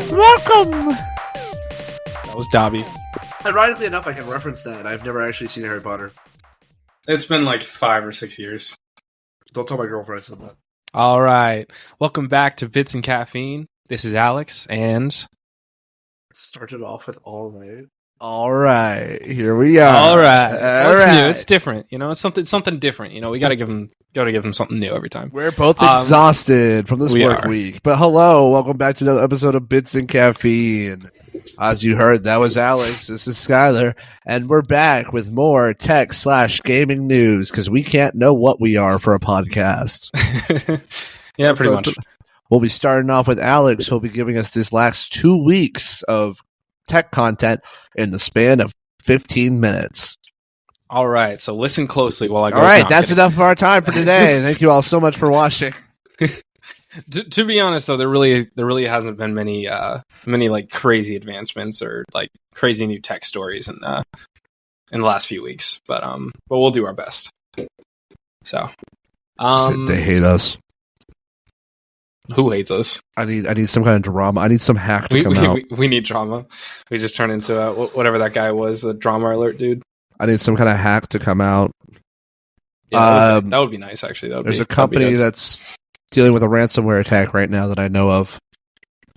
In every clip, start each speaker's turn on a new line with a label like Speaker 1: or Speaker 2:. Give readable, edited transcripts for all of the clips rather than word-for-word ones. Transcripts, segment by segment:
Speaker 1: Welcome!
Speaker 2: That was Dobby.
Speaker 1: Ironically enough, I can reference that. I've never actually seen Harry Potter.
Speaker 3: It's been like 5 or 6 years.
Speaker 1: Don't tell my girlfriend I said that.
Speaker 2: All right. Welcome back to Bits and Caffeine. This is Alex, and...
Speaker 1: It started off with all right. All right. Here we are.
Speaker 2: All right.
Speaker 1: All
Speaker 2: It's
Speaker 1: right.
Speaker 2: new. It's different. You know, it's something different. You know, we got to give them something new every time.
Speaker 1: We're both exhausted from this
Speaker 2: we
Speaker 1: work
Speaker 2: are.
Speaker 1: week. But hello, welcome back to another episode of Bits and Caffeine. As you heard, that was Alex. This is Skylar. And we're back with more tech/gaming news because we can't know what we are for a podcast.
Speaker 2: Yeah, pretty much.
Speaker 1: We'll be starting off with Alex, who'll be giving us this last 2 weeks of tech content in the span of 15 minutes.
Speaker 2: All right. So listen closely while I go.
Speaker 1: All right,
Speaker 2: No,
Speaker 1: that's
Speaker 2: kidding.
Speaker 1: enough of our time for today. Thank you all so much for watching.
Speaker 2: To be honest, though, there really hasn't been many like crazy advancements or like crazy new tech stories in the last few weeks. But we'll do our best. So,
Speaker 1: They hate us.
Speaker 2: who hates us?
Speaker 1: I need some kind of drama. I need some hack to come out.
Speaker 2: We need drama. We just turn into whatever that guy was, the drama alert dude.
Speaker 1: I need some kind of hack to come out.
Speaker 2: Yeah, that would be nice, actually.
Speaker 1: There's a company that's dealing with a ransomware attack right now that I know of.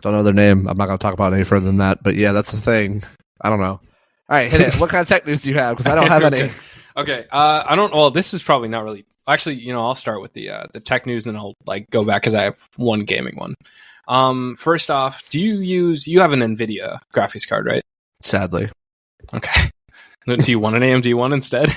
Speaker 1: Don't know their name. I'm not going to talk about it any further than that. But yeah, that's the thing. I don't know. All right, hit it. What kind of tech news do you have? Because I don't have any.
Speaker 2: Okay. I don't. Well, this is probably not really. Actually, you know, I'll start with the tech news, and I'll like go back because I have one gaming one. First off, you have an NVIDIA graphics card, right?
Speaker 1: Sadly.
Speaker 2: Okay. Do you want an AMD one instead?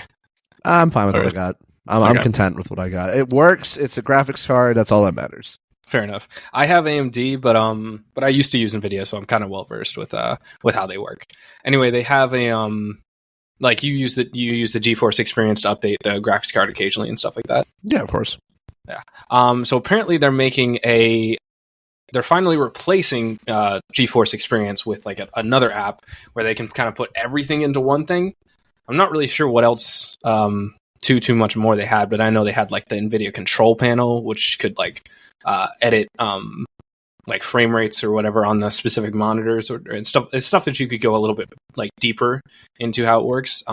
Speaker 1: I'm fine with what I got. I'm
Speaker 2: Okay.
Speaker 1: content with what I got. It works. It's a graphics card. That's all that matters.
Speaker 2: Fair enough. I have AMD, but I used to use NVIDIA, so I'm kind of well versed with how they work. Anyway, they have a like you use the GeForce Experience to update the graphics card occasionally and stuff like that.
Speaker 1: Yeah, of course.
Speaker 2: Yeah. So apparently they're finally replacing GeForce Experience with like another app where they can kind of put everything into one thing. I'm not really sure what else too much more they had, but I know they had like the NVIDIA control panel, which could like edit like frame rates or whatever on the specific monitors and stuff. It's stuff that you could go a little bit like deeper into how it works.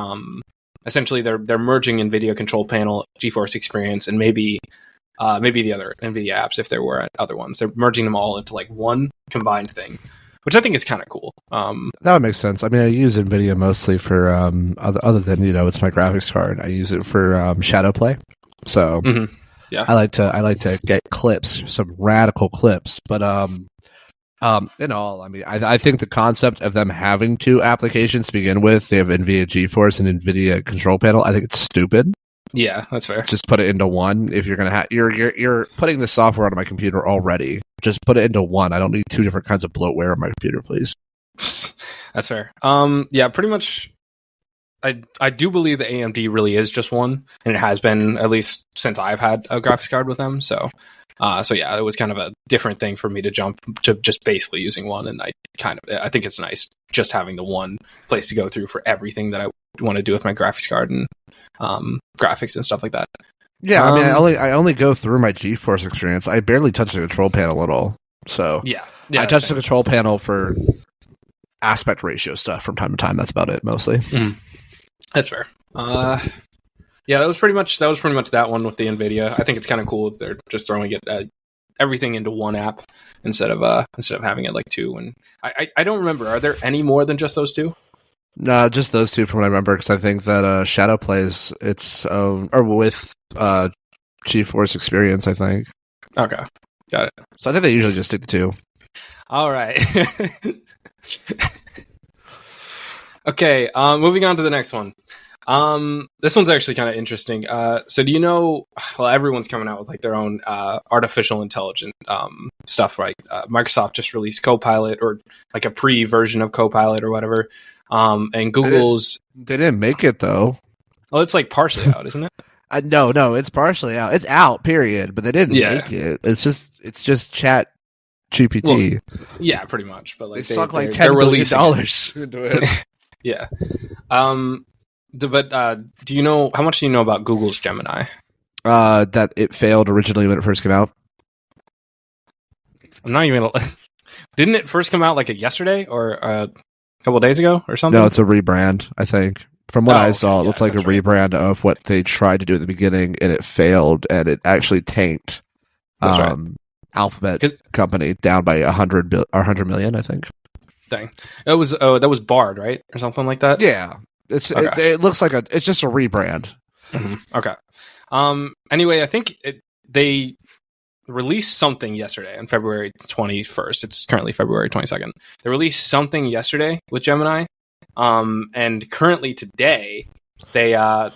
Speaker 2: Essentially, they're merging NVIDIA control panel, GeForce Experience, and maybe the other NVIDIA apps if there were other ones. They're merging them all into like one combined thing, which I think is kind of cool.
Speaker 1: That would make sense. I mean, I use NVIDIA mostly for other than it's my graphics card. I use it for shadow play. So
Speaker 2: yeah,
Speaker 1: I like to get clips, some radical clips. But in all, I mean, I think the concept of them having two applications to begin with, they have NVIDIA GeForce and NVIDIA control panel. I think it's stupid.
Speaker 2: Yeah, that's fair.
Speaker 1: Just put it into one. If you're gonna have, you're putting the software onto my computer already. Just put it into one. I don't need two different kinds of bloatware on my computer, please.
Speaker 2: That's fair. Yeah, pretty much. I do believe the AMD really is just one, and it has been at least since I've had a graphics card with them. So yeah, it was kind of a different thing for me to jump to just basically using one, and I think it's nice just having the one place to go through for everything that I want to do with my graphics card and graphics and stuff like that.
Speaker 1: Yeah, I mean, I only go through my GeForce Experience. I barely touch the control panel at all. So
Speaker 2: yeah,
Speaker 1: I touch the control panel for aspect ratio stuff from time to time. That's about it, mostly.
Speaker 2: That's fair. Yeah, that was pretty much that one with the NVIDIA. I think it's kind of cool if they're just throwing it everything into one app instead of having it like two. And I don't remember. Are there any more than just those two?
Speaker 1: No, just those two from what I remember. Because I think that Shadow plays its own or with GeForce Experience. I think.
Speaker 2: Okay, got it.
Speaker 1: So I think they usually just stick to two.
Speaker 2: All right. Okay, moving on to the next one. This one's actually kind of interesting. So do you know, well, everyone's coming out with like their own artificial intelligence stuff, right? Microsoft just released Copilot or like a pre-version of Copilot or whatever. And Google's...
Speaker 1: They didn't make it, though.
Speaker 2: Oh, it's like partially out, isn't it?
Speaker 1: No, it's partially out. It's out, period. But they didn't make it. It's just Chat GPT.
Speaker 2: Well, yeah, pretty much. But like
Speaker 1: they sunk like $10 million into it.
Speaker 2: Yeah. But do you know how much do you know about Google's Gemini?
Speaker 1: That it failed originally when it first came out.
Speaker 2: I'm not even. Didn't it first come out like yesterday or a couple of days ago or something?
Speaker 1: No, it's a rebrand, I think. From what I saw, it
Speaker 2: yeah,
Speaker 1: looks like a rebrand of what they tried to do at the beginning, and it failed, and it actually tanked Alphabet company down by 100 million, I think.
Speaker 2: Dang. That was Bard, right? Or something like that?
Speaker 1: Yeah. It looks like it's just a rebrand.
Speaker 2: Mm-hmm. Okay. Anyway, I think they released something yesterday on February 21st. It's currently February 22nd. They released something yesterday with Gemini. And currently today, they're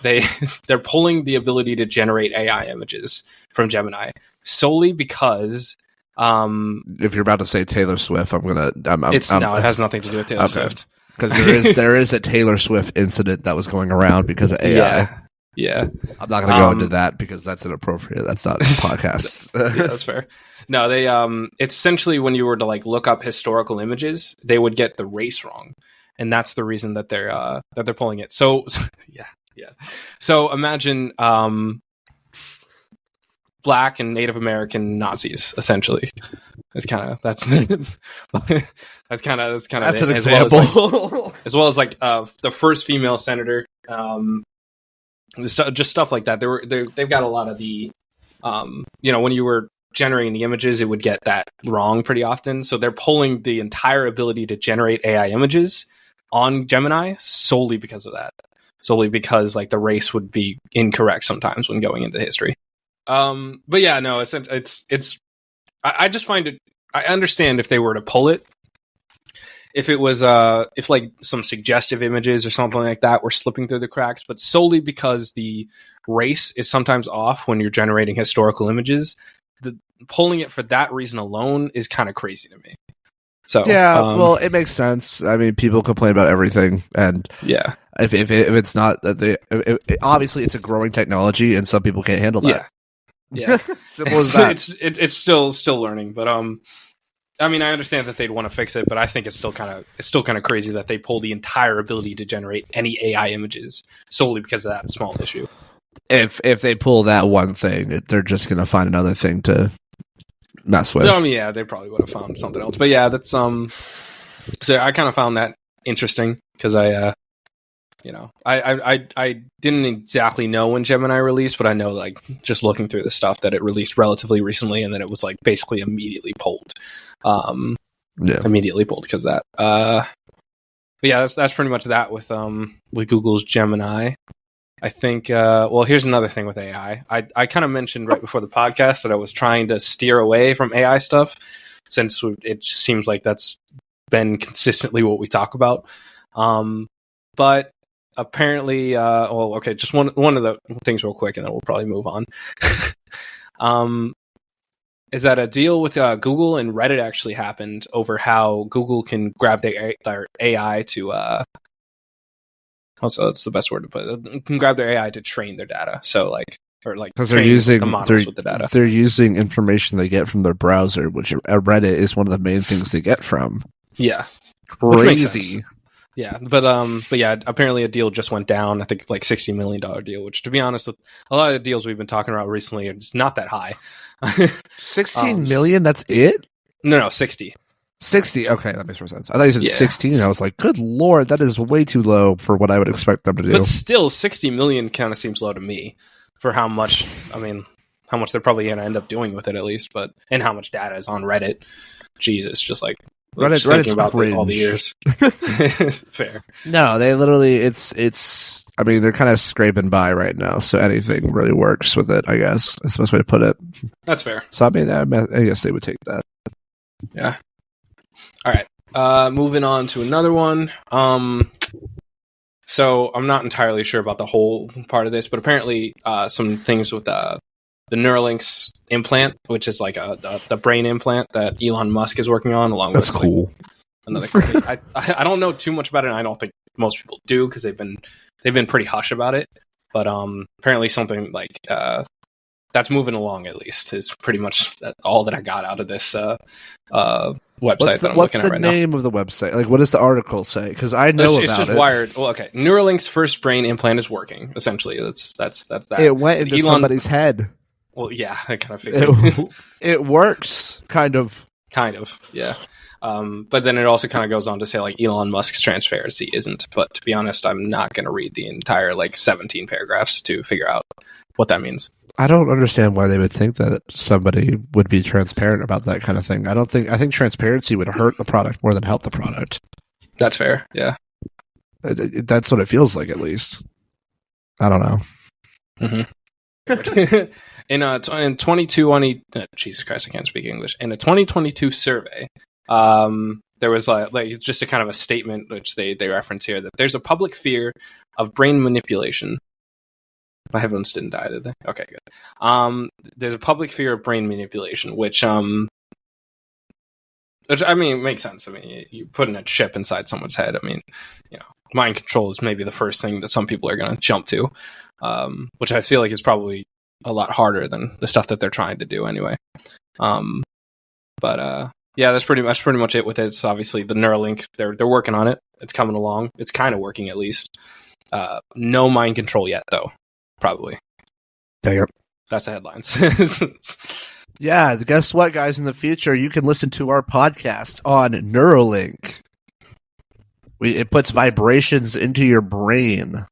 Speaker 2: pulling the ability to generate AI images from Gemini solely because
Speaker 1: if you're about to say Taylor Swift,
Speaker 2: it has nothing to do with Taylor Swift,
Speaker 1: because there is a Taylor Swift incident that was going around because of AI.
Speaker 2: Yeah.
Speaker 1: I'm not going to go into that because that's inappropriate. That's not a podcast.
Speaker 2: Yeah, that's fair. No, they it's essentially when you were to like look up historical images, they would get the race wrong. And that's the reason that they're pulling it. So yeah. So imagine Black and Native American Nazis, essentially. It's kind of that's an
Speaker 1: example.
Speaker 2: As well as the first female senator, just stuff like that. They've got a lot of the, when you were generating the images, it would get that wrong pretty often. So they're pulling the entire ability to generate AI images on Gemini solely because of that. Solely because like the race would be incorrect sometimes when going into history. But yeah, no, it's I just find it, I understand if they were to pull it, if it was if like some suggestive images or something like that were slipping through the cracks, but solely because the race is sometimes off when you're generating historical images, pulling it for that reason alone is kind of crazy to me. So
Speaker 1: yeah, well, it makes sense. I mean, people complain about everything, and
Speaker 2: yeah,
Speaker 1: if it's not that obviously it's a growing technology, and some people can't handle that.
Speaker 2: Yeah,
Speaker 1: simple as that.
Speaker 2: It's still learning, but I mean, I understand that they'd want to fix it, but I think it's still kind of crazy that they pull the entire ability to generate any AI images solely because of that small issue.
Speaker 1: If they pull that one thing, they're just gonna find another thing to mess with.
Speaker 2: No, I mean, yeah, they probably would have found something else. But yeah, that's so I kind of found that interesting because I didn't exactly know when Gemini released, but I know like just looking through the stuff that it released relatively recently, and then it was like basically immediately pulled. Immediately pulled because of that. But yeah, that's pretty much that with Google's Gemini. I think, here's another thing with AI. I kind of mentioned right before the podcast that I was trying to steer away from AI stuff since it just seems like that's been consistently what we talk about. But apparently, just one of the things real quick, and then we'll probably move on. Is that a deal with Google and Reddit actually happened over how Google can grab their AI to also, that's the best word to put it. Can grab their AI to train their data. So because
Speaker 1: they're using
Speaker 2: the models with the data.
Speaker 1: They're using information they get from their browser, which Reddit is one of the main things they get from.
Speaker 2: Yeah,
Speaker 1: crazy.
Speaker 2: Yeah, but yeah, apparently a deal just went down. I think like $60 million deal, which to be honest, with a lot of the deals we've been talking about recently, are just not that high.
Speaker 1: 16 million? That's it?
Speaker 2: No, 60.
Speaker 1: 60. Okay, that makes more sense. I thought you said 16. I was like, good lord, that is way too low for what I would expect them to do.
Speaker 2: But still, 60 million kind of seems low to me for how much they're probably going to end up doing with it at least, and how much data is on Reddit. Jesus, just like
Speaker 1: Reddit's
Speaker 2: about
Speaker 1: cringe.
Speaker 2: All the years. Fair.
Speaker 1: No, they literally, it's, I mean, they're kind of scraping by right now, so anything really works with it, I guess. That's the best way to put it.
Speaker 2: That's fair.
Speaker 1: So, I mean, I guess they would take that.
Speaker 2: Yeah. All right. Moving on to another one. So I'm not entirely sure about the whole part of this, but apparently some things with the Neuralink's implant, which is like the brain implant that Elon Musk is working on, along
Speaker 1: with cool.
Speaker 2: Like, another company. I don't know too much about it, and I don't think most people do because they've been pretty hush about it. But apparently something like that's moving along, at least, is pretty much all that I got out of this website that I'm looking at right now.
Speaker 1: What's the name of the website? Like, what does the article say? Because I know about it.
Speaker 2: It's just Wired. Well, okay. Neuralink's first brain implant is working. Essentially, that's that.
Speaker 1: It went into somebody's head.
Speaker 2: Well, yeah, I kind of figured
Speaker 1: it works, kind of.
Speaker 2: Kind of, yeah. But then it also kind of goes on to say like Elon Musk's transparency isn't. But to be honest, I'm not going to read the entire like 17 paragraphs to figure out what that means.
Speaker 1: I don't understand why they would think that somebody would be transparent about that kind of thing. I think transparency would hurt the product more than help the product.
Speaker 2: That's fair. Yeah.
Speaker 1: That's what it feels like, at least. I don't know.
Speaker 2: Mm-hmm. in 2020, Jesus Christ, I can't speak English. In a 2022 survey, there was like just a kind of a statement which they reference here that there's a public fear of brain manipulation. My headphones didn't die, did they? Okay, good. There's a public fear of brain manipulation, which I mean makes sense. I mean, you putting a chip inside someone's head. I mean, mind control is maybe the first thing that some people are going to jump to, which I feel like is probably a lot harder than the stuff that they're trying to do anyway. But yeah, that's pretty much it with it. It's obviously the Neuralink. They're working on it. It's coming along. It's kind of working at least. No mind control yet, though. Probably.
Speaker 1: Dang it.
Speaker 2: That's the headlines.
Speaker 1: Yeah, guess what, guys? In the future, you can listen to our podcast on Neuralink. It puts vibrations into your brain,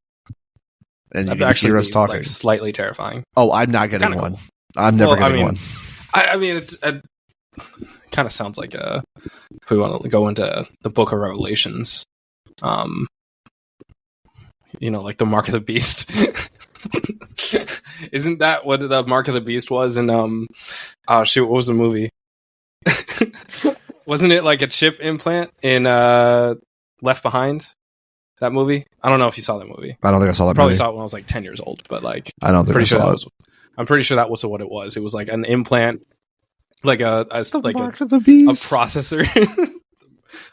Speaker 1: and you can hear us talking.
Speaker 2: Like, slightly terrifying.
Speaker 1: Oh, I'm not getting one. Cool. I'm never getting one.
Speaker 2: I mean, it kind of sounds like if we want to go into the Book of Revelations, like the Mark of the Beast. Isn't that what the Mark of the Beast was in oh shoot, what was the movie? Wasn't it like a chip implant in Left Behind? That movie? I don't know if you saw that movie.
Speaker 1: I don't think I saw that
Speaker 2: Probably
Speaker 1: movie.
Speaker 2: Saw it when I was like 10 years old, but like
Speaker 1: I don't think
Speaker 2: I'm pretty sure that was what it was. It was like an implant, like a
Speaker 1: Mark of the Beast.
Speaker 2: A processor.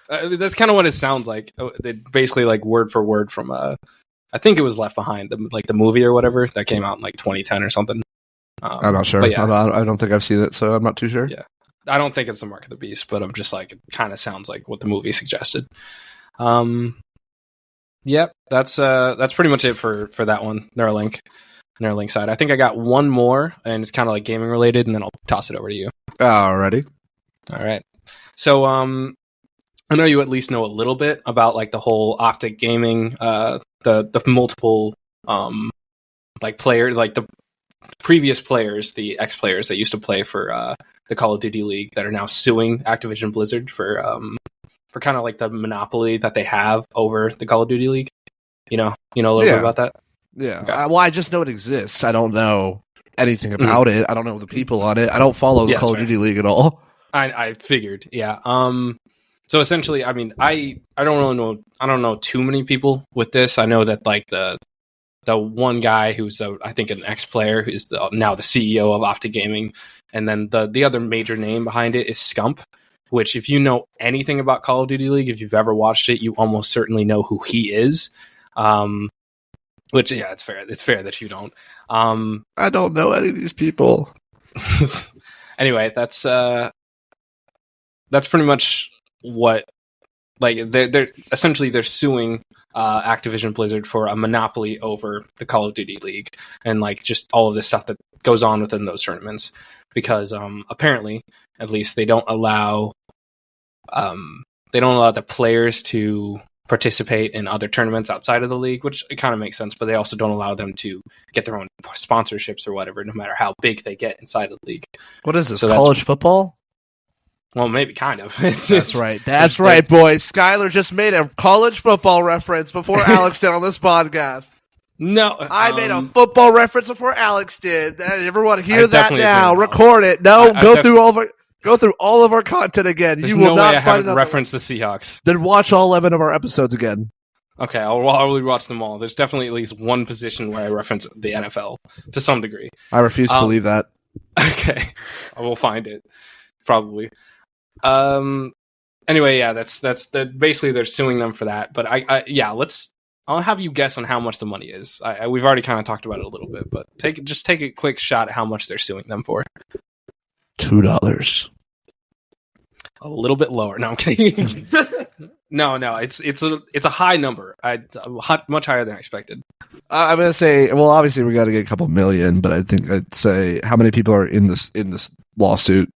Speaker 2: That's kind of what it sounds like. It basically like word for word from I think it was Left Behind, the movie or whatever that came out in like 2010 or something.
Speaker 1: I'm not sure. Yeah. I don't think I've seen it, so I'm not too sure.
Speaker 2: Yeah, I don't think it's the Mark of the Beast, but I'm just like, it kind of sounds like what the movie suggested. Yep, that's pretty much it for that one. Neuralink side. I think I got one more, and it's kind of like gaming related, and then I'll toss it over to you.
Speaker 1: Alrighty. All right.
Speaker 2: So I know you at least know a little bit about like the whole Optic Gaming, the multiple like players, like the previous players, the ex-players that used to play for the Call of Duty League that are now suing Activision Blizzard for kind of like the monopoly that they have over the Call of Duty League. You know a little bit about that?
Speaker 1: Yeah. Okay. Well, I just know it exists. I don't know anything about it. I don't know the people on it. I don't follow the Call of Duty League at all.
Speaker 2: I figured. Yeah. So essentially, I mean, I don't know too many people with this. I know that like the one guy who's I think an ex-player who's now the CEO of Optic Gaming, and then the other major name behind it is Scump, which if you know anything about Call of Duty League, if you've ever watched it, you almost certainly know who he is. Which yeah, it's fair. It's fair that you don't.
Speaker 1: I don't know any of these people.
Speaker 2: Anyway, that's pretty much what, like, they're essentially they're suing Activision Blizzard for a monopoly over the Call of Duty League and like just all of this stuff that goes on within those tournaments, because apparently, at least, they don't allow the players to participate in other tournaments outside of the league, which it kind of makes sense, but they also don't allow them to get their own sponsorships or whatever, no matter how big they get inside of the league.
Speaker 1: What is this, so college football?
Speaker 2: Well, maybe kind of.
Speaker 1: That's right. That's right, boys. Skylar just made a college football reference before Alex did on this podcast.
Speaker 2: No.
Speaker 1: I made a football reference before Alex did. Everyone hear that now. Record it. No, go through all of our content again.
Speaker 2: You will not find another reference the Seahawks.
Speaker 1: Then watch all 11 of our episodes again.
Speaker 2: Okay, I'll rewatch them all. There's definitely at least one position where I reference the NFL to some degree.
Speaker 1: I refuse to believe that.
Speaker 2: Okay, I will find it probably. Anyway, yeah, that's basically they're suing them for that. But I'll have you guess on how much the money is. We've already kind of talked about it a little bit, but take a quick shot at how much they're suing them for.
Speaker 1: $2.
Speaker 2: A little bit lower. No, I'm kidding. No, it's a high number. Much higher than I expected.
Speaker 1: I'm gonna say, well, obviously we got to get a couple million, but I think I'd say how many people are in this lawsuit.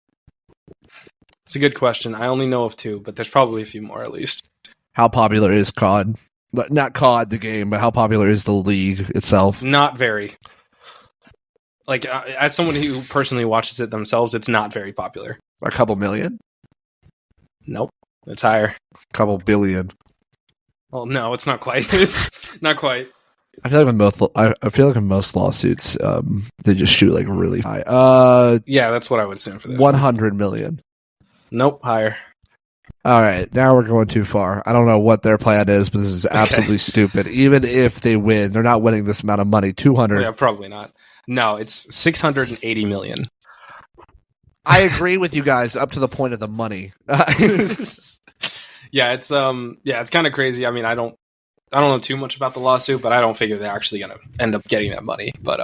Speaker 2: It's a good question. I only know of 2, but there's probably a few more at least.
Speaker 1: How popular is COD? Not COD, the game, but how popular is the league itself?
Speaker 2: Not very. Like, as someone who personally watches it themselves, it's not very popular.
Speaker 1: A couple million?
Speaker 2: Nope. It's higher.
Speaker 1: A couple billion.
Speaker 2: Well, no, it's not quite. It's not quite.
Speaker 1: I feel like in most lawsuits, they just shoot like really high.
Speaker 2: Yeah, that's what I would assume for this.
Speaker 1: 100 million.
Speaker 2: Nope, higher.
Speaker 1: All right, now we're going too far. I don't know what their plan is, but this is absolutely stupid. Even if they win, they're not winning this amount of money. 200.
Speaker 2: Yeah, probably not. No, it's 680 million.
Speaker 1: I agree with you guys up to the point of the money.
Speaker 2: Yeah, it's kind of crazy. I mean, I don't know too much about the lawsuit, but I don't figure they're actually going to end up getting that money. But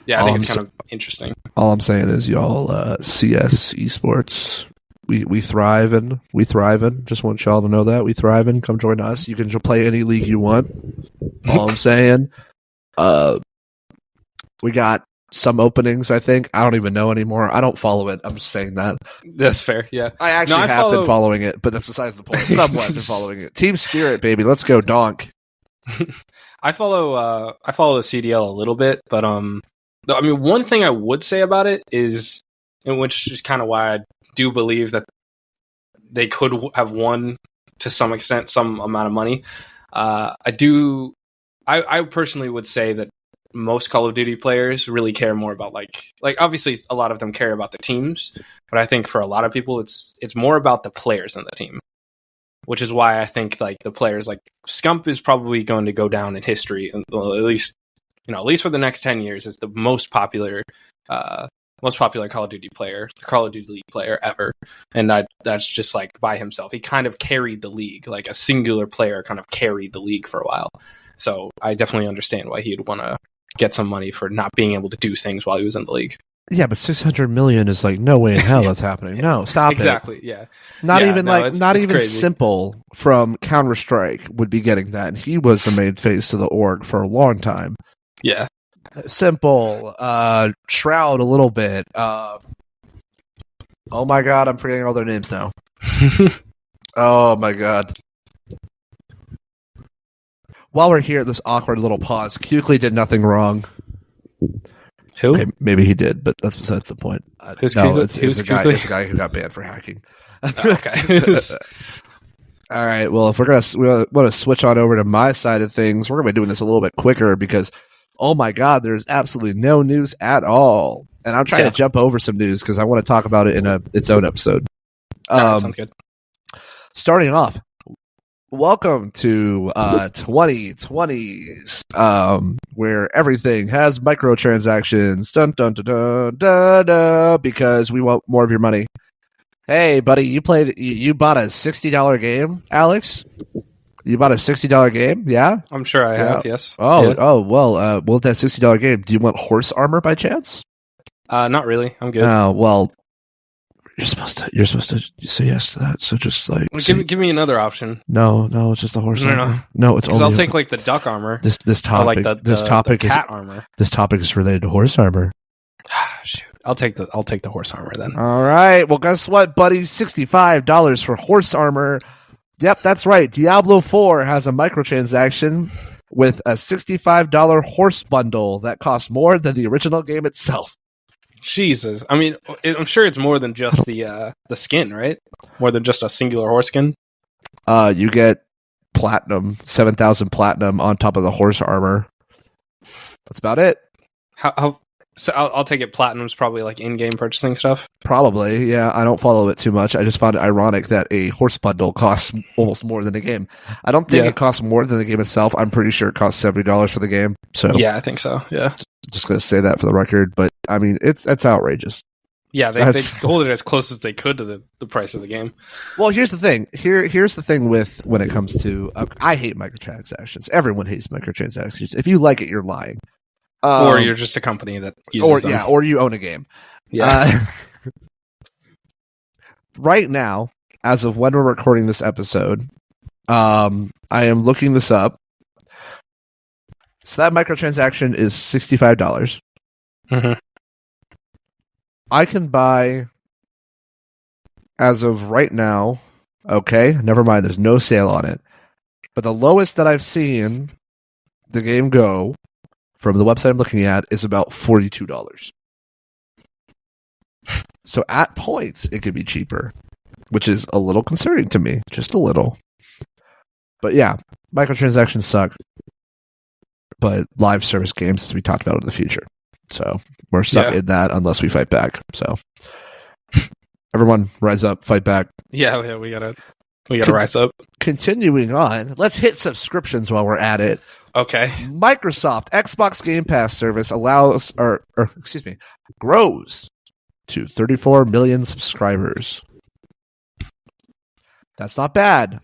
Speaker 2: yeah, I think it's kind of interesting.
Speaker 1: All I'm saying is, y'all, CS esports, we thrive in. Just want y'all to know that we thrive in. Come join us. You can play any league you want. All I'm saying. We got some openings, I think. I don't even know anymore. I don't follow it. I'm just saying that.
Speaker 2: That's fair, yeah.
Speaker 1: I actually have been following it, but that's besides the point. Somewhat been following it. Team Spirit, baby. Let's go, donk.
Speaker 2: I follow the CDL a little bit, but I mean, one thing I would say about it is, and which is kind of why I do believe that they could have won to some extent some amount of money. I personally would say that most Call of Duty players really care more about like obviously a lot of them care about the teams, but I think for a lot of people it's more about the players than the team, which is why I think like the players like Scump is probably going to go down in history, well, at least for the next 10 years as the most popular Call of Duty League player ever, and that's just like by himself. He kind of carried the league, like a singular player kind of carried the league for a while. So I definitely understand why he'd want to get some money for not being able to do things while he was in the league.
Speaker 1: Yeah, but 600 million is like no way in hell that's happening. No, stop
Speaker 2: exactly,
Speaker 1: it.
Speaker 2: Yeah.
Speaker 1: Not even
Speaker 2: crazy.
Speaker 1: Simple from Counter-Strike would be getting that. And he was the main face of the org for a long time.
Speaker 2: Yeah.
Speaker 1: Simple, Shroud a little bit. Oh my god, I'm forgetting all their names now. Oh my god. While we're here at this awkward little pause, Kukley did nothing wrong.
Speaker 2: Who?
Speaker 1: Okay, maybe he did, but that's besides the point.
Speaker 2: Who's
Speaker 1: no,
Speaker 2: Kukley?
Speaker 1: it's a guy who got banned for hacking.
Speaker 2: Okay.
Speaker 1: All right. Well, if we want to switch on over to my side of things, we're going to be doing this a little bit quicker because, oh my God, there's absolutely no news at all. And I'm trying to jump over some news because I want to talk about it in its own episode.
Speaker 2: Sounds good.
Speaker 1: Starting off, welcome to 2020s, where everything has microtransactions. Dun dun dun dun dun dun, because we want more of your money. Hey, buddy, you bought a $60 game, Alex? You bought a $60 game? Yeah?
Speaker 2: I'm sure I have, yes.
Speaker 1: Well, with that $60 game, do you want horse armor by chance?
Speaker 2: Not really. I'm good.
Speaker 1: Oh, well, you're supposed to say yes to that. So just like
Speaker 2: give me another option.
Speaker 1: No, it's just the horse armor. No, it's only
Speaker 2: I'll take like the duck armor.
Speaker 1: This topic,
Speaker 2: the cat armor.
Speaker 1: This topic is related to horse armor.
Speaker 2: Shoot. I'll take the horse armor then.
Speaker 1: All right. Well, guess what, buddy? $65 for horse armor. Yep, that's right. Diablo 4 has a microtransaction with a $65 horse bundle that costs more than the original game itself.
Speaker 2: Jesus. I mean, I'm sure it's more than just the skin, right? More than just a singular horse skin.
Speaker 1: You get platinum, 7,000 platinum on top of the horse armor. That's about it.
Speaker 2: How? So I'll take it. Platinum's probably like in-game purchasing stuff.
Speaker 1: Probably, yeah. I don't follow it too much. I just found it ironic that a horse bundle costs almost more than a game. I don't think it costs more than the game itself. I'm pretty sure it costs $70 for the game. So
Speaker 2: yeah, I think so. Yeah,
Speaker 1: just gonna say that for the record. But I mean, it's outrageous.
Speaker 2: Yeah, they hold it as close as they could to the price of the game.
Speaker 1: Well, here's the thing. Here's the thing with when it comes to I hate microtransactions. Everyone hates microtransactions. If you like it, you're lying.
Speaker 2: Or you're just a company that uses them.
Speaker 1: Yeah, or you own a game.
Speaker 2: Yeah.
Speaker 1: Right now, as of when we're recording this episode, I am looking this up. So that microtransaction is $65.
Speaker 2: Mm-hmm.
Speaker 1: I can buy as of right now, okay, never mind, there's no sale on it. But the lowest that I've seen the game go from the website I'm looking at is about $42. So at points, it could be cheaper, which is a little concerning to me, just a little. But yeah, microtransactions suck. But live service games, as we talked about in the future. So we're stuck in that unless we fight back. So everyone, rise up, fight back.
Speaker 2: Yeah, we gotta rise up.
Speaker 1: Continuing on, let's hit subscriptions while we're at it.
Speaker 2: Okay.
Speaker 1: Microsoft Xbox Game Pass service grows to 34 million subscribers. That's not bad.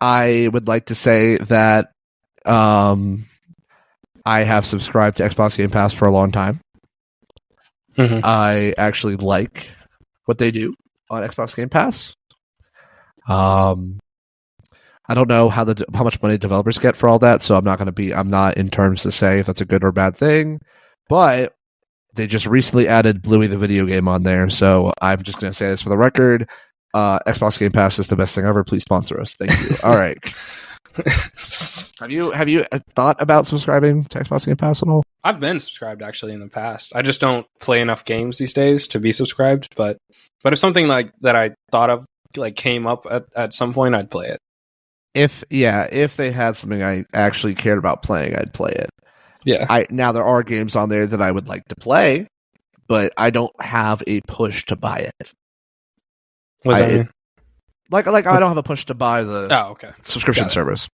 Speaker 1: I would like to say that I have subscribed to Xbox Game Pass for a long time.
Speaker 2: Mm-hmm.
Speaker 1: I actually like what they do on Xbox Game Pass. I don't know how much money developers get for all that, so I'm not in terms to say if that's a good or bad thing. But they just recently added Bluey the video game on there, so I'm just going to say this for the record. Xbox Game Pass is the best thing ever. Please sponsor us. Thank you. All right. Have you thought about subscribing to Xbox Game Pass at all?
Speaker 2: I've been subscribed actually in the past. I just don't play enough games these days to be subscribed. But if something like that I thought of like came up at some point, I'd play it.
Speaker 1: If they had something I actually cared about playing, I'd play it.
Speaker 2: Yeah.
Speaker 1: Now there are games on there that I would like to play, but I don't have a push to buy it.
Speaker 2: What does that mean?
Speaker 1: Like I don't have a push to buy the subscription service.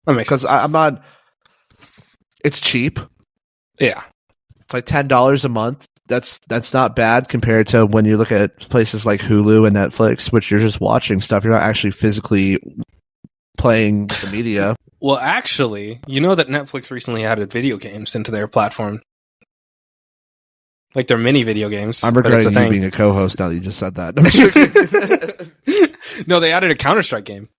Speaker 2: That makes sense.
Speaker 1: Because I'm not. It's cheap.
Speaker 2: Yeah,
Speaker 1: it's like $10 a month. That's not bad compared to when you look at places like Hulu and Netflix, which you're just watching stuff. You're not actually physically playing the media.
Speaker 2: Well, actually, you know that Netflix recently added video games into their platform. Like they're mini video games.
Speaker 1: I'm regretting you being a co-host now that you just said that.
Speaker 2: No, they added a Counter-Strike game.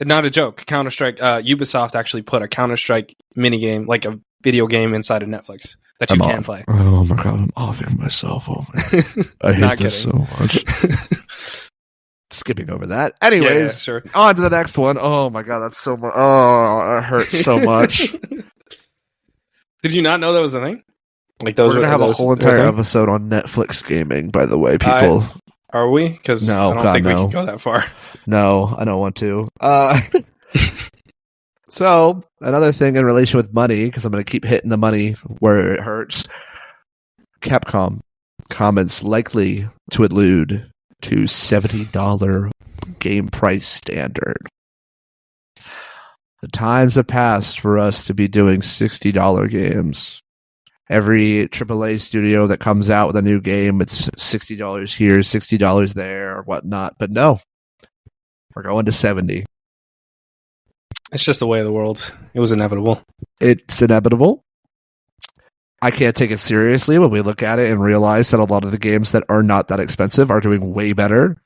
Speaker 2: Not a joke. Counter-Strike. Ubisoft actually put a Counter-Strike mini game, like a video game, inside of Netflix that you can play.
Speaker 1: Oh my god, I'm offing myself. Oh my god. I hate this so much. Skipping over that. Anyways,
Speaker 2: sure.
Speaker 1: On to the next one. Oh my god, that's so much. Oh, it hurts so much.
Speaker 2: Did you not know that was a thing? Like
Speaker 1: we're gonna have a whole entire episode on Netflix gaming. By the way, people.
Speaker 2: Are we? Because I don't think we can go that far.
Speaker 1: No, I don't want to. So, another thing in relation with money, because I'm going to keep hitting the money where it hurts. Capcom comments likely to allude to $70 game price standard. The times have passed for us to be doing $60 games. Every AAA studio that comes out with a new game, it's $60 here, $60 there, or whatnot. But no, we're going to $70.
Speaker 2: It's just the way of the world. It was inevitable.
Speaker 1: It's inevitable. I can't take it seriously when we look at it and realize that a lot of the games that are not that expensive are doing way better.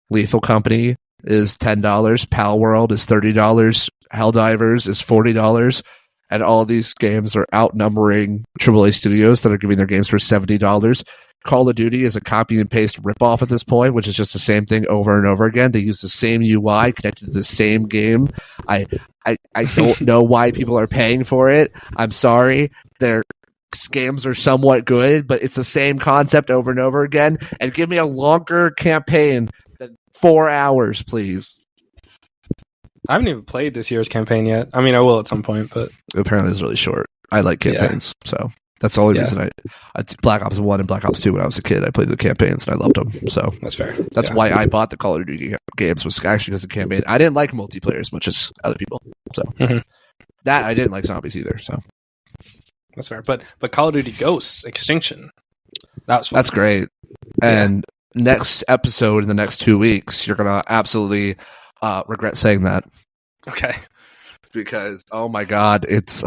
Speaker 1: Lethal Company is $10. Pal World is $30. Helldivers is $40. And all these games are outnumbering AAA studios that are giving their games for $70. Call of Duty is a copy and paste ripoff at this point, which is just the same thing over and over again. They use the same UI connected to the same game. I don't know why people are paying for it. I'm sorry. Their games are somewhat good, but it's the same concept over and over again. And give me a longer campaign than 4 hours, please.
Speaker 2: I haven't even played this year's campaign yet. I mean, I will at some point, but
Speaker 1: apparently it's really short. I like campaigns, so that's the only reason I Black Ops 1 and Black Ops 2 when I was a kid. I played the campaigns and I loved them. So
Speaker 2: that's fair.
Speaker 1: That's why I bought the Call of Duty games, was actually because of the campaign. I didn't like multiplayer as much as other people. So that I didn't like zombies either. So
Speaker 2: that's fair. But Call of Duty Ghosts Extinction,
Speaker 1: that's great. And next episode in the next 2 weeks, you're gonna absolutely regret saying that.
Speaker 2: Okay.
Speaker 1: Because oh my god, it's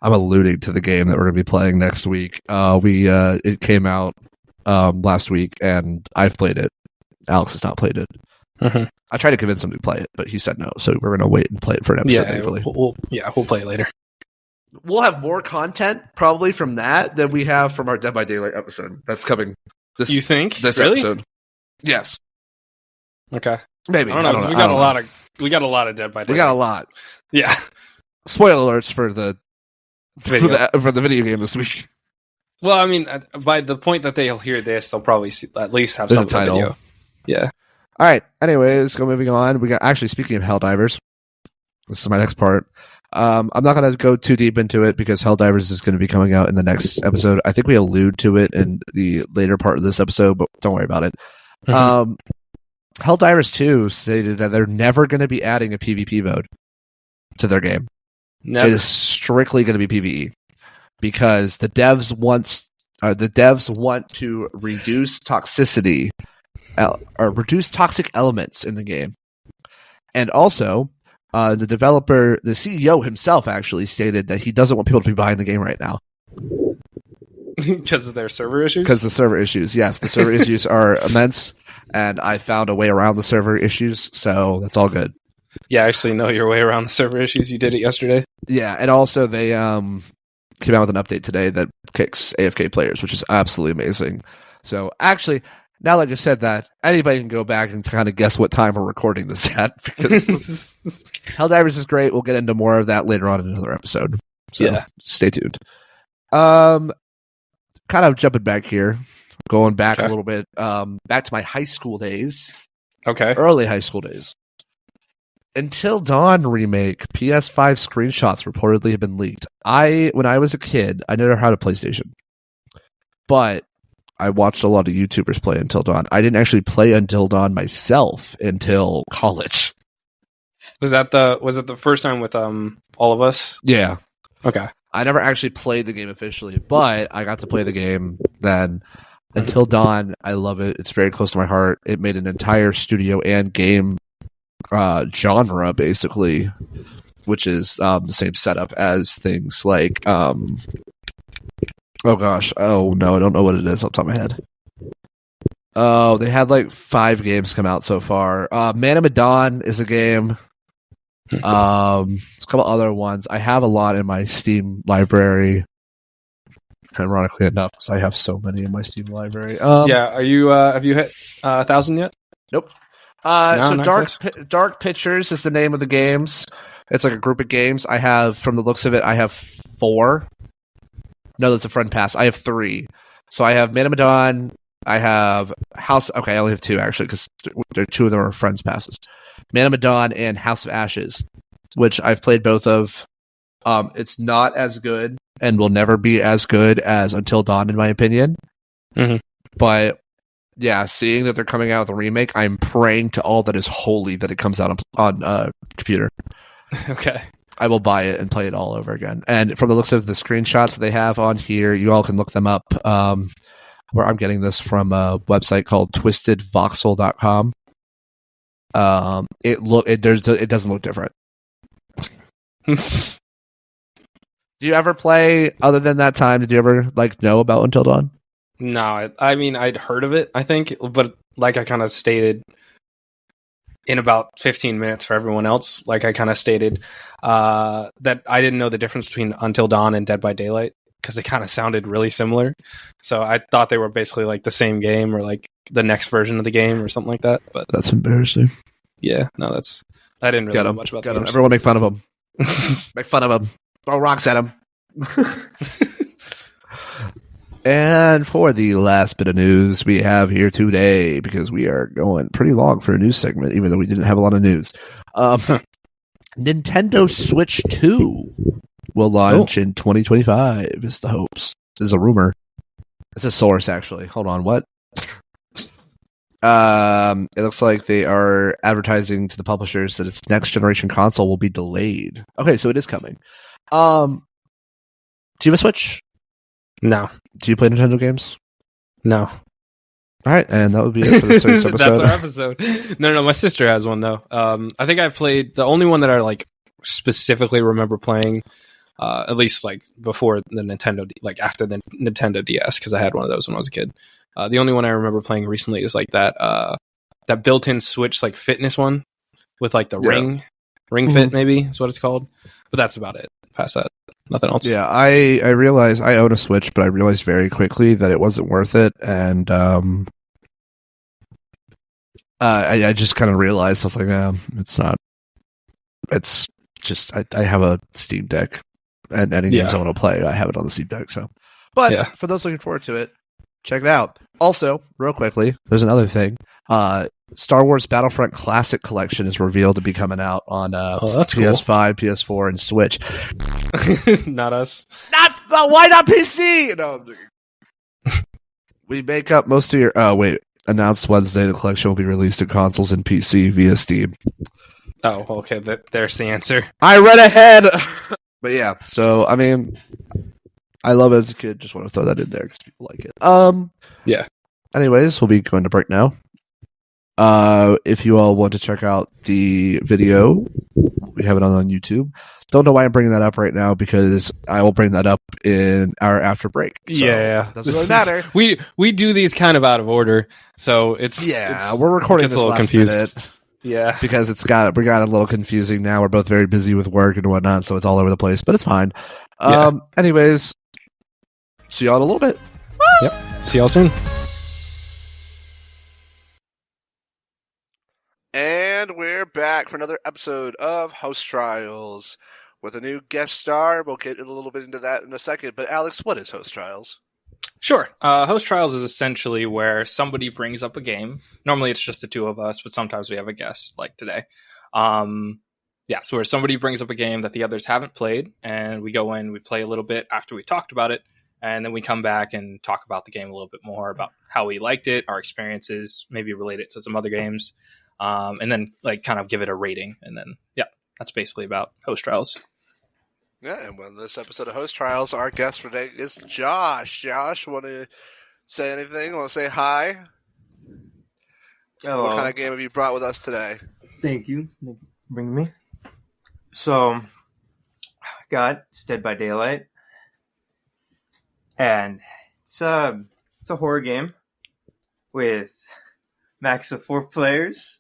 Speaker 1: I'm alluding to the game that we're going to be playing next week. It came out last week, and I've played it. Alex has not played it. I tried to convince him to play it, but he said no. So we're going to wait and play it for an episode. Thankfully,
Speaker 2: we'll play it later.
Speaker 1: We'll have more content probably from that than we have from our Dead by Daylight episode that's coming.
Speaker 2: You think
Speaker 1: this
Speaker 2: really?
Speaker 1: episode? Yes,
Speaker 2: Okay.
Speaker 1: maybe.
Speaker 2: I don't know. We got a lot of Dead by Daylight.
Speaker 1: We got a lot.
Speaker 2: Yeah.
Speaker 1: Spoiler alerts for the
Speaker 2: Video.
Speaker 1: for the video game this week.
Speaker 2: Well, I mean, by the point that they'll hear this, they'll probably at least have
Speaker 1: There's
Speaker 2: some
Speaker 1: a title.
Speaker 2: video. Yeah.
Speaker 1: All right. Anyways, go moving on. We got actually speaking of Helldivers. This is my next part. I'm not going to go too deep into it because Helldivers is going to be coming out in the next episode. I think we allude to it in the later part of this episode, but don't worry about it.
Speaker 2: Mhm.
Speaker 1: Helldivers 2 stated that they're never going to be adding a PvP mode to their game.
Speaker 2: Never.
Speaker 1: It is strictly going to be PvE because the devs want to reduce toxicity or reduce toxic elements in the game. And also, the developer, the CEO himself actually stated that he doesn't want people to be buying the game right now.
Speaker 2: Because of their server issues?
Speaker 1: Because the server issues. Yes, the server issues are immense, and I found a way around the server issues, so that's all good.
Speaker 2: Yeah, actually know your way around the server issues. You did it yesterday.
Speaker 1: Yeah, and also they came out with an update today that kicks AFK players, which is absolutely amazing. So actually, now that I just said that, anybody can go back and kind of guess what time we're recording this at, because Helldivers is great. We'll get into more of that later on in another episode. So
Speaker 2: Yeah.
Speaker 1: stay tuned. Kind of jumping back here, going back a little bit, back to my high school days,
Speaker 2: Okay.
Speaker 1: early high school days. Until Dawn remake, PS5 screenshots reportedly have been leaked. When I was a kid, I never had a PlayStation, but I watched a lot of YouTubers play Until Dawn. I didn't actually play Until Dawn myself until college.
Speaker 2: Was it the first time with all of us?
Speaker 1: Yeah.
Speaker 2: Okay.
Speaker 1: I never actually played the game officially, but I got to play the game then. Until Dawn, I love it. It's very close to my heart. It made an entire studio and game genre, basically, which is the same setup as things like oh gosh, oh no, I don't know what it is off the top of my head. Oh, they had like 5 games come out so far. Man of Medan is a game. It's a couple other ones. I have a lot in my Steam library. Ironically enough, because I have so many in my Steam library.
Speaker 2: Yeah. Are you? Have you hit 1,000 yet?
Speaker 1: Nope.
Speaker 2: No,
Speaker 1: So
Speaker 2: not
Speaker 1: Dark Pictures is the name of the games. It's like a group of games. I have, from the looks of it, I have 4. No, that's a friend pass. I have 3. So I have Man of Medan. I have House. Okay, I only have 2 actually, because 2 of them are friends passes. Man of Medan and House of Ashes, which I've played both of. It's not as good and will never be as good as Until Dawn, in my opinion.
Speaker 2: Mm-hmm.
Speaker 1: But yeah, seeing that they're coming out with a remake, I'm praying to all that is holy that it comes out on computer.
Speaker 2: Okay.
Speaker 1: I will buy it and play it all over again. And from the looks of the screenshots that they have on here, you all can look them up. Where I'm getting this from a website called twistedvoxel.com. It doesn't look different. Do you ever play other than that time? Did you ever know about Until Dawn?
Speaker 2: No, I mean I'd heard of it, I think, but like I kind of stated in about 15 minutes for everyone else, like I kind of stated that I didn't know the difference between Until Dawn and Dead by Daylight because they kind of sounded really similar. So I thought they were basically like the same game or like the next version of the game or something like that. But
Speaker 1: that's embarrassing.
Speaker 2: Yeah, no, I didn't really know much about that.
Speaker 1: Everyone make fun of him. Make fun of him. Throw rocks at him. And for the last bit of news we have here today, because we are going pretty long for a news segment, even though we didn't have a lot of news. Nintendo Switch 2 will launch in 2025, is the hopes. This is a rumor. It's a source, actually. Hold on, what? It looks like they are advertising to the publishers that its next generation console will be delayed. Okay, so it is coming. Do you have a Switch?
Speaker 2: No.
Speaker 1: Do you play Nintendo games?
Speaker 2: No.
Speaker 1: All right, and that would be it for this episode.
Speaker 2: That's our episode. No, my sister has one though. I think I've played the only one that I specifically remember playing, at least before the Nintendo, after the Nintendo DS, because I had one of those when I was a kid. The only one I remember playing recently is that built-in Switch fitness one with the ring fit, maybe is what it's called. But that's about it. Past that, nothing else.
Speaker 1: Yeah, I realized I own a Switch, but I realized very quickly that it wasn't worth it, and I just kind of realized, I was like, it's not. It's just, I have a Steam Deck, and any games I want to play, I have it on the Steam Deck. So, but for those looking forward to it, check it out. Also, real quickly, there's another thing. Star Wars Battlefront Classic Collection is revealed to be coming out on
Speaker 2: that's
Speaker 1: PS5, cool. PS4, and Switch.
Speaker 2: Not us.
Speaker 1: Why not PC? No, I'm joking. We make up most of your. Announced Wednesday, the collection will be released to consoles and PC via Steam.
Speaker 2: Oh, okay. There's the answer.
Speaker 1: I read ahead. But yeah, so I mean, I love it as a kid. Just want to throw that in there because people like it.
Speaker 2: Yeah.
Speaker 1: Anyways, we'll be going to break now. If you all want to check out the video, we have it on YouTube. Don't know why I'm bringing that up right now because I will bring that up in our after break. So
Speaker 2: yeah,
Speaker 1: doesn't really matter.
Speaker 2: We do these kind of out of order, so
Speaker 1: we're recording this
Speaker 2: a little
Speaker 1: last
Speaker 2: confused.
Speaker 1: Minute.
Speaker 2: Yeah,
Speaker 1: because we got a little confusing now. We're both very busy with work and whatnot, so it's all over the place. But it's fine. Anyways, see y'all in a little bit.
Speaker 2: Yep. See y'all soon.
Speaker 1: And we're back for another episode of Host Trials with a new guest star. We'll get a little bit into that in a second. But Alex, what is Host Trials?
Speaker 2: Sure. Host Trials is essentially where somebody brings up a game. Normally it's just the two of us, but sometimes we have a guest like today. So where somebody brings up a game that the others haven't played, and we go in, we play a little bit after we talked about it, and then we come back and talk about the game a little bit more, about how we liked it, our experiences, maybe relate it to some other games. And then like kind of give it a rating, and then that's basically about Host Trials.
Speaker 1: Yeah, and on this episode of Host Trials, our guest for today is Josh. Josh, want to say anything? Want to say hi?
Speaker 4: Hello.
Speaker 1: What kind of game have you brought with us today?
Speaker 4: Thank you for bringing me. So, got Dead by Daylight, and it's a horror game with max of 4 players.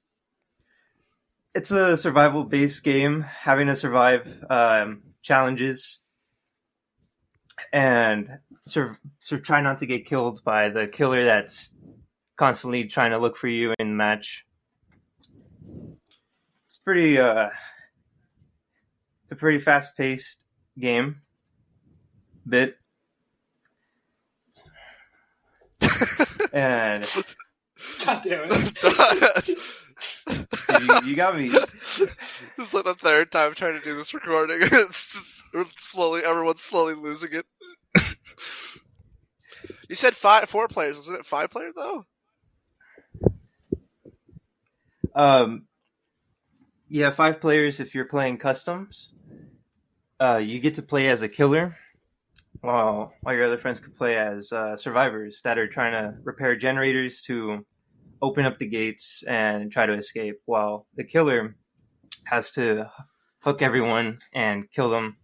Speaker 4: It's a survival-based game, having to survive challenges and try not to get killed by the killer that's constantly trying to look for you in the match. It's a pretty fast-paced game. Bit. And
Speaker 2: God damn it.
Speaker 4: you got me.
Speaker 1: This is like the third time trying to do this recording. It's just everyone's slowly losing it. You said 4 players, isn't it 5 players though?
Speaker 4: Yeah, 5 players if you're playing customs. You get to play as a killer, while your other friends could play as survivors that are trying to repair generators to open up the gates and try to escape, while the killer has to hook everyone and kill them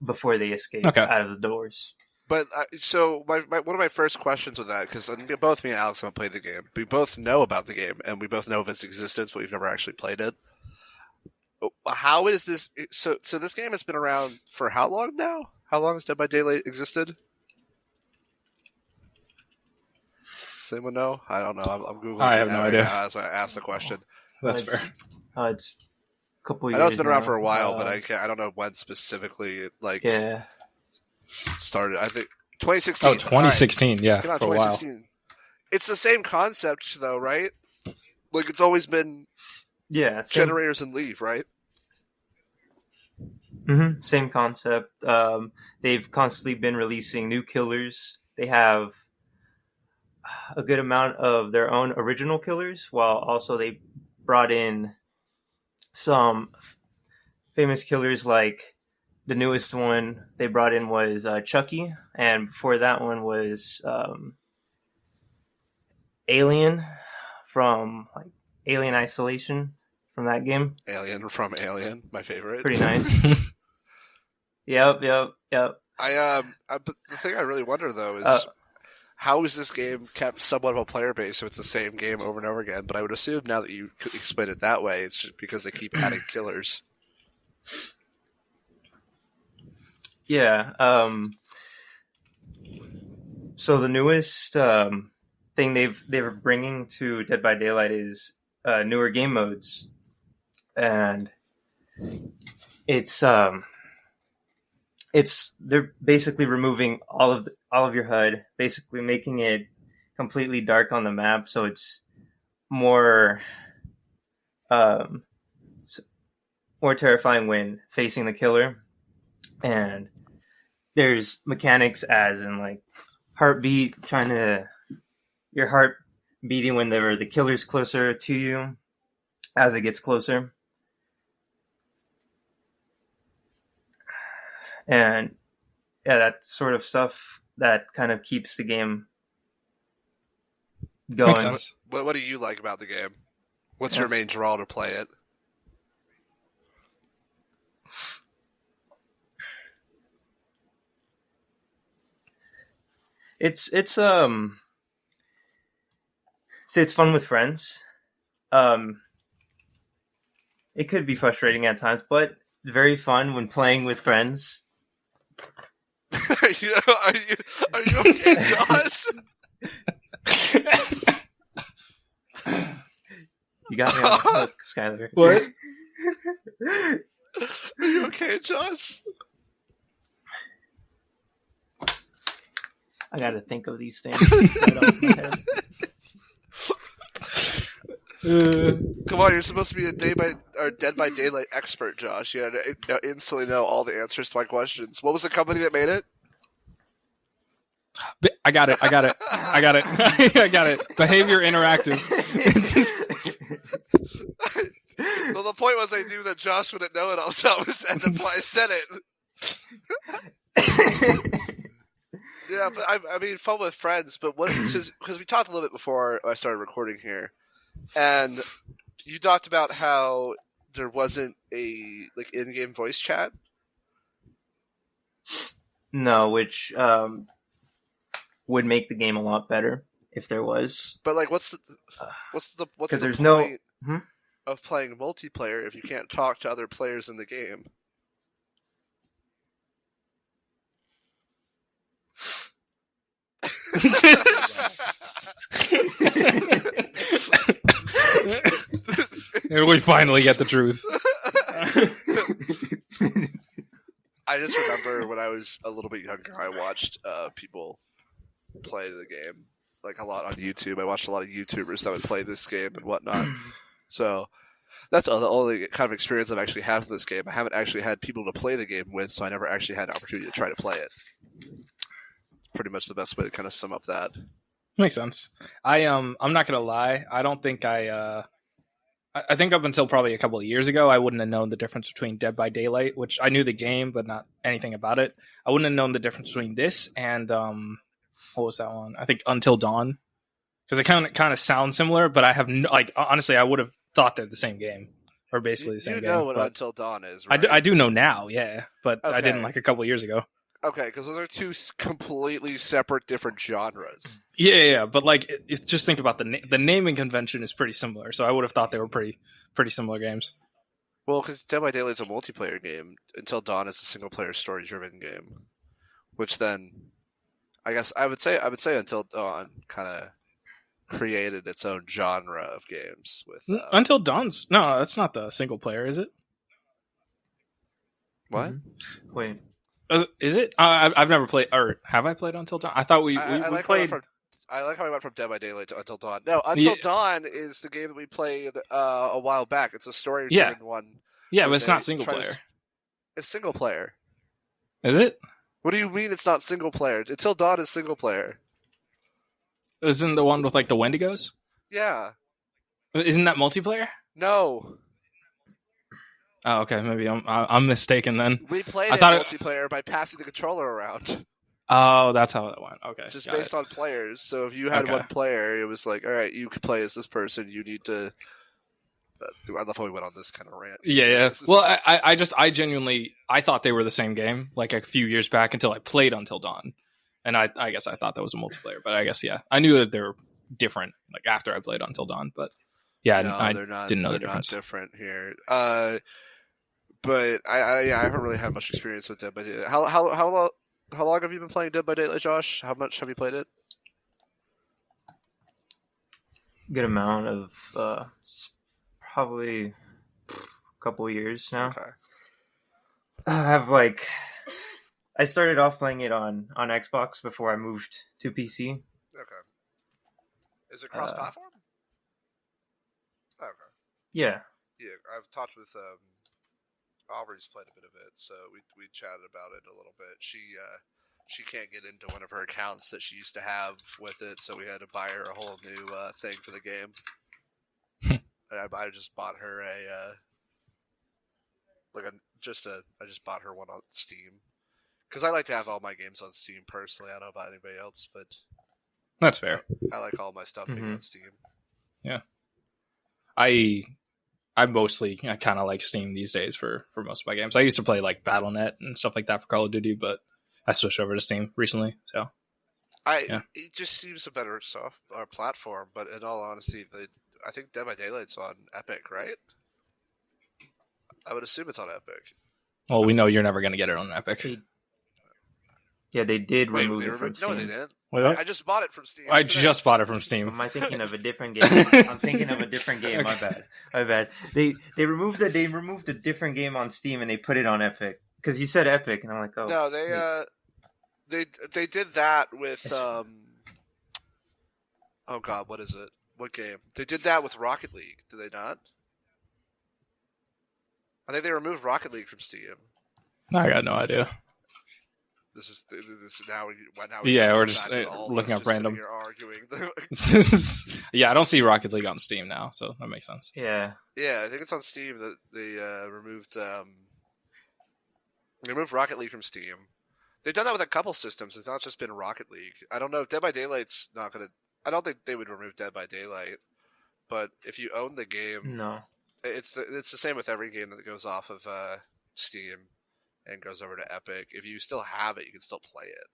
Speaker 4: before they escape out of the doors.
Speaker 1: But so one of my first questions with that, because both me and Alex haven't played the game. We both know about the game, and we both know of its existence, but we've never actually played it. How is this? So this game has been around for how long now? How long has Dead by Daylight existed? Does anyone know? I don't know. I'm Googling.
Speaker 2: I have no idea.
Speaker 1: As I asked the question.
Speaker 2: That's fair.
Speaker 4: It's a couple years.
Speaker 1: I know it's been around
Speaker 4: now.
Speaker 1: for a while, but I don't know when specifically it started. I think 2016.
Speaker 2: Oh, 2016.
Speaker 1: Right.
Speaker 2: Yeah,
Speaker 1: Came out
Speaker 2: for
Speaker 1: 2016.
Speaker 2: a while.
Speaker 1: It's the same concept, though, right? Like it's always been generators and leave, right?
Speaker 4: Mm-hmm. Same concept. They've constantly been releasing new killers. They have a good amount of their own original killers, while also they brought in some famous killers. Like the newest one they brought in was Chucky, and before that one was Alien from Alien Isolation from that game.
Speaker 1: Alien from Alien, my favorite.
Speaker 4: Pretty nice. Yep.
Speaker 1: But the thing I really wonder though is how is this game kept somewhat of a player base so it's the same game over and over again? But I would assume now that you explain it that way, it's just because they keep adding killers.
Speaker 4: Yeah. So the newest thing they were bringing to Dead by Daylight is newer game modes, and it's they're basically removing all of your HUD, basically making it completely dark on the map, so it's more more terrifying when facing the killer. And there's mechanics as in like heartbeat, your heart beating whenever the killer's closer to you as it gets closer. And yeah, that sort of stuff that kind of keeps the game going.
Speaker 2: Makes sense.
Speaker 1: What do you like about the game? What's your main draw to play it?
Speaker 4: It's fun with friends. It could be frustrating at times, but very fun when playing with friends.
Speaker 1: Are you okay, Josh?
Speaker 4: You got me on the hook, Skylar.
Speaker 2: What?
Speaker 1: Are you okay, Josh?
Speaker 4: I gotta think of these things right off my head.
Speaker 1: Come on, you're supposed to be a Dead by Daylight expert, Josh. You had to instantly know all the answers to my questions. What was the company that made it?
Speaker 2: I got it. Behavior Interactive.
Speaker 1: Well, the point was I knew that Josh wouldn't know it all, so that's why I said it. Yeah, but I mean, fun with friends, but because we talked a little bit before I started recording here, and you talked about how there wasn't a in-game voice chat.
Speaker 4: No, which would make the game a lot better if there was.
Speaker 1: But what's the
Speaker 4: there's
Speaker 1: point
Speaker 4: no
Speaker 1: of playing multiplayer if you can't talk to other players in the game?
Speaker 2: And we finally get the truth.
Speaker 1: I just remember when I was a little bit younger, I watched people play the game a lot on YouTube. I watched a lot of YouTubers that would play this game and whatnot. So that's the only kind of experience I've actually had with this game. I haven't actually had people to play the game with, so I never actually had an opportunity to try to play it. It's pretty much the best way to kind of sum up that.
Speaker 2: Makes sense. I'm not gonna lie. I don't think I think up until probably a couple of years ago, I wouldn't have known the difference between Dead by Daylight, which I knew the game, but not anything about it. I wouldn't have known the difference between this and what was that one? I think Until Dawn, because they kind of sound similar, but I have honestly, I would have thought they're the same game or basically the same game.
Speaker 1: You know what Until Dawn is, right?
Speaker 2: I do know now, yeah, but
Speaker 1: okay.
Speaker 2: I didn't a couple of years ago.
Speaker 1: Okay, because those are two completely separate, different genres.
Speaker 2: Yeah, but just think about the naming convention is pretty similar, so I would have thought they were pretty similar games.
Speaker 1: Well, because Dead by Daylight is a multiplayer game, Until Dawn is a single-player story-driven game, which then, I guess I would say Until Dawn kind of created its own genre of games. With
Speaker 2: Until Dawn's that's not the single player, is it?
Speaker 1: What?
Speaker 4: Mm-hmm. Wait.
Speaker 2: Is it? I've never played, or have I played Until Dawn? I thought we played.
Speaker 1: I like how we went from Dead by Daylight to Until Dawn. No, Until Dawn is the game that we played a while back. It's a story-driven one.
Speaker 2: Yeah, but it's not single player.
Speaker 1: It's single player.
Speaker 2: Is it?
Speaker 1: What do you mean it's not single player? Until Dawn is single player.
Speaker 2: Isn't the one with the Wendigos?
Speaker 1: Yeah.
Speaker 2: Isn't that multiplayer?
Speaker 1: No.
Speaker 2: Oh, okay. Maybe I'm mistaken then.
Speaker 1: We played multiplayer by passing the controller around.
Speaker 2: Oh, that's how it went. Okay.
Speaker 1: Just based on players. So if you had one player, it was all right, you could play as this person. You need to. I love how we went on this kind of rant.
Speaker 2: Yeah. Well, I genuinely thought they were the same game a few years back until I played Until Dawn, and I guess I thought that was a multiplayer, but I guess I knew that they were different after I played Until Dawn, but yeah,
Speaker 1: no,
Speaker 2: I
Speaker 1: they're not,
Speaker 2: didn't know
Speaker 1: they're
Speaker 2: the difference.
Speaker 1: Not different here. But I haven't really had much experience with Dead by Daylight. How long have you been playing Dead by Daylight, Josh? How much have you played it?
Speaker 4: good amount of probably a couple years now.
Speaker 1: Okay.
Speaker 4: I started off playing it on Xbox before I moved to PC.
Speaker 1: Okay. Is it cross-platform? Okay.
Speaker 4: Yeah.
Speaker 1: Yeah, I've talked with Aubrey's played a bit of it, so we chatted about it a little bit. She can't get into one of her accounts that she used to have with it, so we had to buy her a whole new thing for the game. And I just bought her I just bought her one on Steam because I like to have all my games on Steam personally. I don't know about anybody else, but
Speaker 2: That's fair.
Speaker 1: I like all my stuff being on Steam.
Speaker 2: Yeah. I kind of like Steam these days for most of my games. I used to play like Battle.net and stuff like that for Call of Duty, but I switched over to Steam recently. So
Speaker 1: it just seems a better platform. But in all honesty, I think Dead by Daylight's on Epic, right? I would assume it's on Epic.
Speaker 2: Well, we know you're never going to get it on Epic.
Speaker 4: Yeah, they did remove it from Steam.
Speaker 1: No, they didn't.
Speaker 2: Wait,
Speaker 1: I just bought it from Steam.
Speaker 2: I just bought it from Steam.
Speaker 4: Am I thinking of a different game? I'm thinking of a different game. My bad. They removed a different game on Steam and they put it on Epic because you said Epic and I'm like, oh
Speaker 1: no, they did that with oh god, what is it? What game? They did that with Rocket League. Did they not? I think they removed Rocket League from Steam.
Speaker 2: I got no idea.
Speaker 1: This now.
Speaker 2: Yeah, we're just looking up random.
Speaker 1: You're arguing.
Speaker 2: Yeah, I don't see Rocket League on Steam now, so that makes sense.
Speaker 4: Yeah,
Speaker 1: I think it's on Steam that they removed. They removed Rocket League from Steam. They've done that with a couple systems. It's not just been Rocket League. I don't know if Dead by Daylight's not gonna. I don't think they would remove Dead by Daylight, but if you own the game,
Speaker 4: no,
Speaker 1: it's the same with every game that goes off of Steam and goes over to Epic. If you still have it, you can still play it.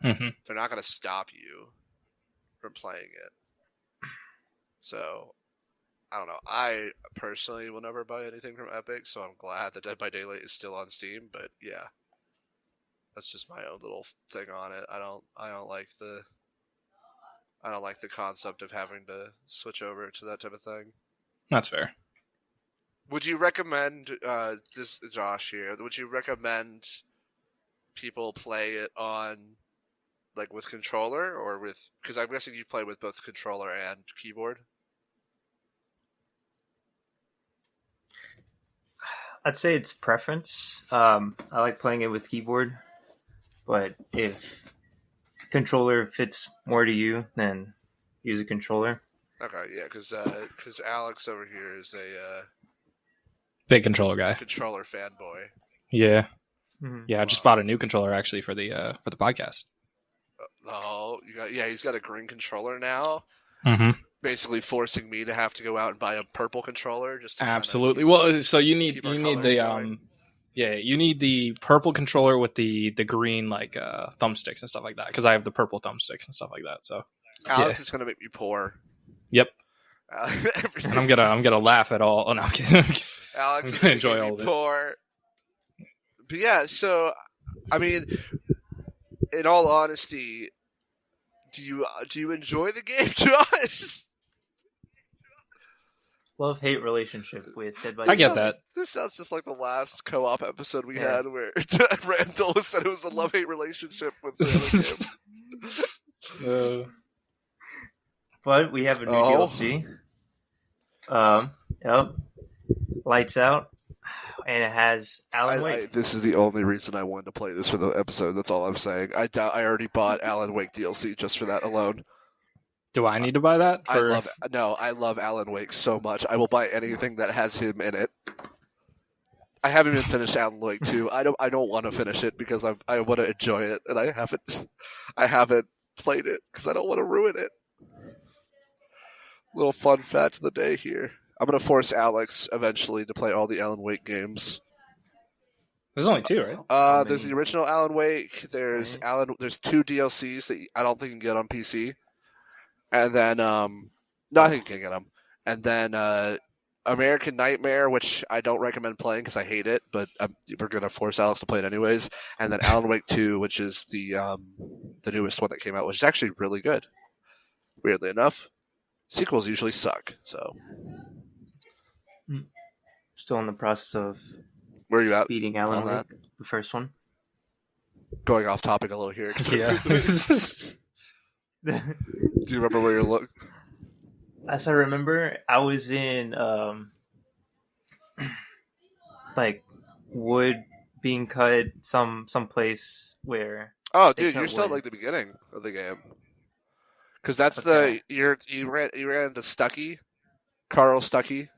Speaker 2: Mm-hmm.
Speaker 1: They're not going to stop you from playing it. So, I don't know. I personally will never buy anything from Epic, so I'm glad that Dead by Daylight is still on Steam. But yeah, that's just my own little thing on it. I don't like the concept of having to switch over to that type of thing.
Speaker 2: That's fair.
Speaker 1: Would you recommend this, Josh here? Would you recommend people play it on like with controller or with? Because I'm guessing you play with both controller and keyboard.
Speaker 4: I'd say it's preference. I like playing it with keyboard, but if controller fits more to you, then use a controller.
Speaker 1: Okay, yeah, because Alex over here is a
Speaker 2: big controller guy,
Speaker 1: controller fanboy.
Speaker 2: Yeah,
Speaker 4: Mm-hmm.
Speaker 2: yeah. I just bought a new controller actually for the podcast.
Speaker 1: Oh, he's got a green controller now.
Speaker 2: Mm-hmm.
Speaker 1: Basically forcing me to have to go out and buy a purple controller just to
Speaker 2: absolutely. Well, so you need the
Speaker 1: going.
Speaker 2: you need the purple controller with the green like thumbsticks and stuff like that because I have the purple thumbsticks and stuff like that. So
Speaker 1: Alex is gonna make me poor.
Speaker 2: Yep. And I'm gonna laugh at all. Oh no, I'm kidding.
Speaker 1: Alex,
Speaker 2: I'm gonna enjoy all of it.
Speaker 1: Poor. But yeah, so I mean, in all honesty, do you enjoy the game, Josh?
Speaker 4: Love-hate relationship with Dead by
Speaker 2: I get
Speaker 4: Daylight.
Speaker 2: that.
Speaker 1: This sounds just like the last co-op episode we had where Randall said it was a love-hate relationship with the other game.
Speaker 4: But we have a new DLC. Yep. Lights Out. And it has Alan Wake.
Speaker 1: This is the only reason I wanted to play this for the episode. That's all I'm saying. I already bought Alan Wake DLC just for that alone.
Speaker 2: Do I need to buy that?
Speaker 1: I love Alan Wake so much. I will buy anything that has him in it. I haven't even finished Alan Wake 2. I don't want to finish it because I want to enjoy it, and I haven't played it because I don't want to ruin it. Little fun fact of the day here. I'm going to force Alex eventually to play all the Alan Wake games.
Speaker 2: There's only 2, right?
Speaker 1: There's the original Alan Wake. There's 2 DLCs that I don't think you can get on PC. And then, no, I think you can get them. And then American Nightmare, which I don't recommend playing because I hate it, but we're going to force Alex to play it anyways. And then Alan Wake 2, which is the newest one that came out, which is actually really good, weirdly enough. Sequels usually suck. So
Speaker 4: Still in the process of
Speaker 1: where are you at
Speaker 4: beating
Speaker 1: on
Speaker 4: Alan
Speaker 1: that?
Speaker 4: Wake, the first one.
Speaker 1: Going off topic a little here.
Speaker 2: Yeah.
Speaker 1: Do you remember where you're looking?
Speaker 4: As I remember, I was in like wood being cut some place where.
Speaker 1: Oh,
Speaker 4: They
Speaker 1: dude,
Speaker 4: cut
Speaker 1: you're still at
Speaker 4: wood.
Speaker 1: like the beginning of the game. Because that's
Speaker 4: Okay.
Speaker 1: you ran into Stucky, Carl Stucky.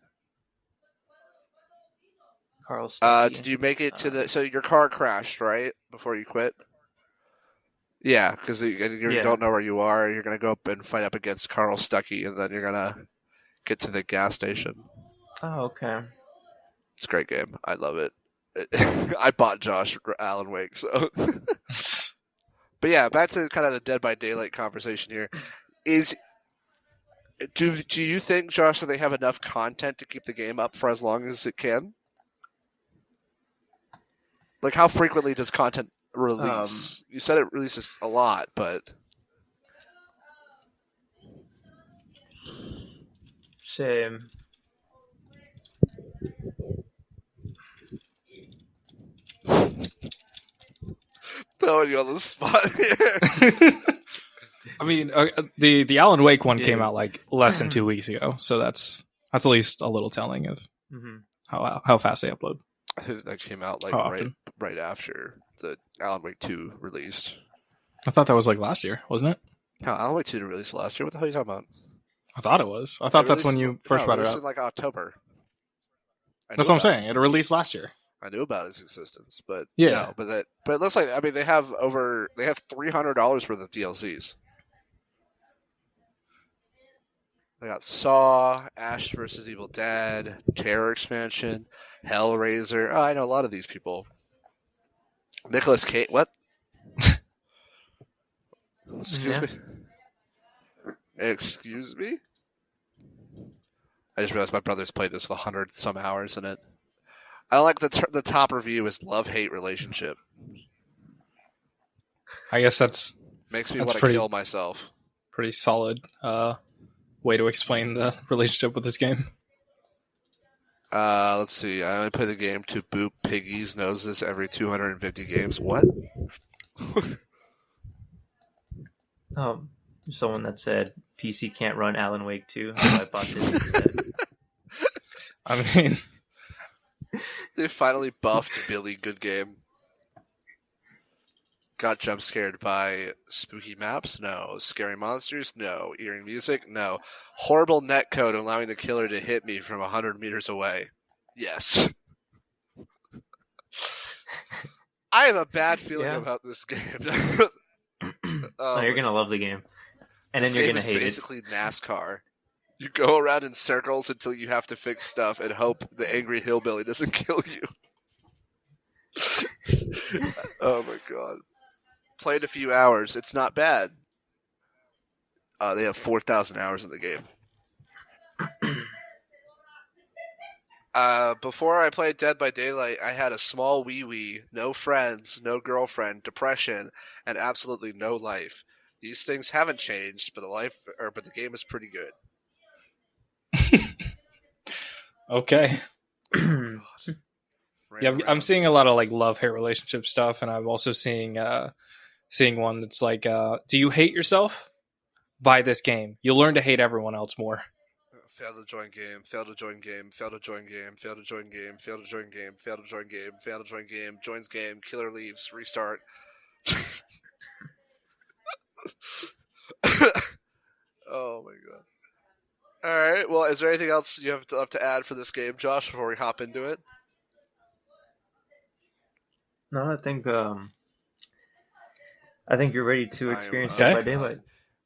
Speaker 4: Carl Stucky.
Speaker 1: Did you make it to the? So your car crashed right before you quit. Yeah, because you
Speaker 4: Yeah.
Speaker 1: don't know where you are. You're gonna go up and fight up against Carl Stucky, and then you're gonna get to the gas station.
Speaker 4: Oh, okay.
Speaker 1: It's a great game. I love it. I bought Josh Alan Wake, so. But yeah, back to kind of the Dead by Daylight conversation here. Do you think, Josh, that they have enough content to keep the game up for as long as it can? Like, how frequently does content release? You said it releases a lot, but
Speaker 4: Same.
Speaker 2: Oh,
Speaker 1: throwing you on the spot here.
Speaker 2: I mean, the Alan Wake one
Speaker 4: Yeah.
Speaker 2: came out like less than 2 weeks ago, so that's at least a little telling of
Speaker 4: Mm-hmm.
Speaker 2: how fast they upload.
Speaker 1: I think that came out like
Speaker 2: How often?
Speaker 1: right after the Alan Wake 2 released.
Speaker 2: I thought that was like last year, wasn't it?
Speaker 1: No, Alan Wake 2 didn't release last year. What the hell are you talking about?
Speaker 2: I thought it was. I thought that's when you first brought it
Speaker 1: released
Speaker 2: up.
Speaker 1: in like October. I
Speaker 2: That's
Speaker 1: knew
Speaker 2: what I'm
Speaker 1: about
Speaker 2: saying. It released last year.
Speaker 1: I knew about its existence, but
Speaker 2: Yeah.
Speaker 1: no, but it looks like they have $300 worth of DLCs. They got Saw, Ash vs. Evil Dead, Terror Expansion, Hellraiser. Oh, I know a lot of these people. Nicholas Cage. What? Excuse
Speaker 4: Yeah.
Speaker 1: me. Excuse me. I just realized my brother's played this with 100 some hours in it. I like the top review is love-hate relationship.
Speaker 2: I guess that's
Speaker 1: Makes me
Speaker 2: That's
Speaker 1: want to
Speaker 2: pretty-
Speaker 1: kill myself.
Speaker 2: pretty solid way to explain the relationship with this game.
Speaker 1: Let's see. I only play the game to boop piggies' noses every 250 games. What?
Speaker 4: Someone that said PC can't run Alan Wake 2. So I bought this instead.
Speaker 2: I mean,
Speaker 1: They finally buffed Billy. Good game. Got jump scared by spooky maps? No. Scary monsters? No. Eerie music? No. Horrible netcode allowing the killer to hit me from 100 meters away? Yes. I have a bad feeling
Speaker 4: Yeah.
Speaker 1: about this game.
Speaker 4: Oh, you're gonna love the game, and
Speaker 1: This
Speaker 4: then you're
Speaker 1: game
Speaker 4: gonna
Speaker 1: is
Speaker 4: hate it.
Speaker 1: basically NASCAR. You go around in circles until you have to fix stuff and hope the angry hillbilly doesn't kill you. Oh my god. Played a few hours. It's not bad. They have 4,000 hours in the game. Before I played Dead by Daylight, I had a small wee-wee, no friends, no girlfriend, depression, and absolutely no life. These things haven't changed, but the game is pretty good.
Speaker 2: okay.
Speaker 1: Ran
Speaker 2: Yeah, I'm
Speaker 1: around.
Speaker 2: seeing a lot of like love-hate relationship stuff, and I'm also seeing one that's like, do you hate yourself? Buy this game. You'll learn to hate everyone else more.
Speaker 1: Fail to join game, fail to join game, fail to join game, fail to join game, fail to join game, fail to join game, fail to join game, joins game, killer leaves, restart. Oh my god. Alright, well, is there anything else you have to add for this game, Josh, before we hop into it?
Speaker 4: No, I think you're ready to
Speaker 1: I am-
Speaker 4: experience
Speaker 2: Okay.
Speaker 4: Dead by Daylight.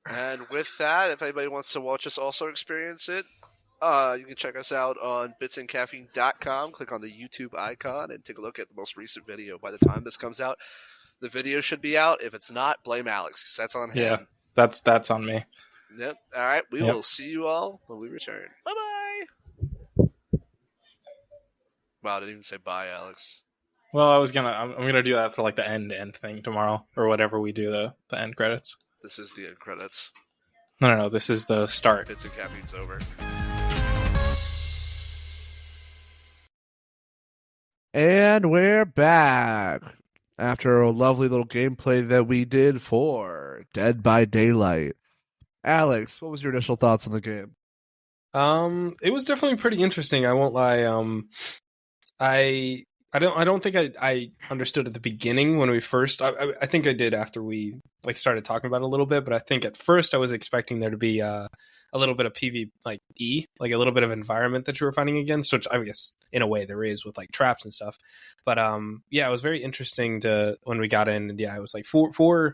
Speaker 1: And with that, if anybody wants to watch us also experience it, you can check us out on bitsandcaffeine.com. Click on the YouTube icon and take a look at the most recent video. By the time this comes out, the video should be out. If it's not, blame Alex, because that's on him.
Speaker 2: Yeah. That's on me.
Speaker 1: Yep. All right. We
Speaker 2: Yep.
Speaker 1: will see you all when we return. Bye-bye. Wow, I didn't even say bye, Alex.
Speaker 2: Well, I'm gonna do that for like the end thing tomorrow or whatever we do the end credits.
Speaker 1: This is the end credits.
Speaker 2: No. This is the start.
Speaker 1: Bits and Caffeine's over. And we're back after a lovely little gameplay that we did for Dead by Daylight. Alex, what was your initial thoughts on the game?
Speaker 2: It was definitely pretty interesting. I won't lie. I don't think I understood at the beginning when we first. I think I did after we started talking about it a little bit. But I think at first I was expecting there to be a little bit of PvE, like a little bit of environment that you were fighting against, which I guess in a way there is with like traps and stuff. But yeah, it was very interesting to when we got in. And yeah, it was like four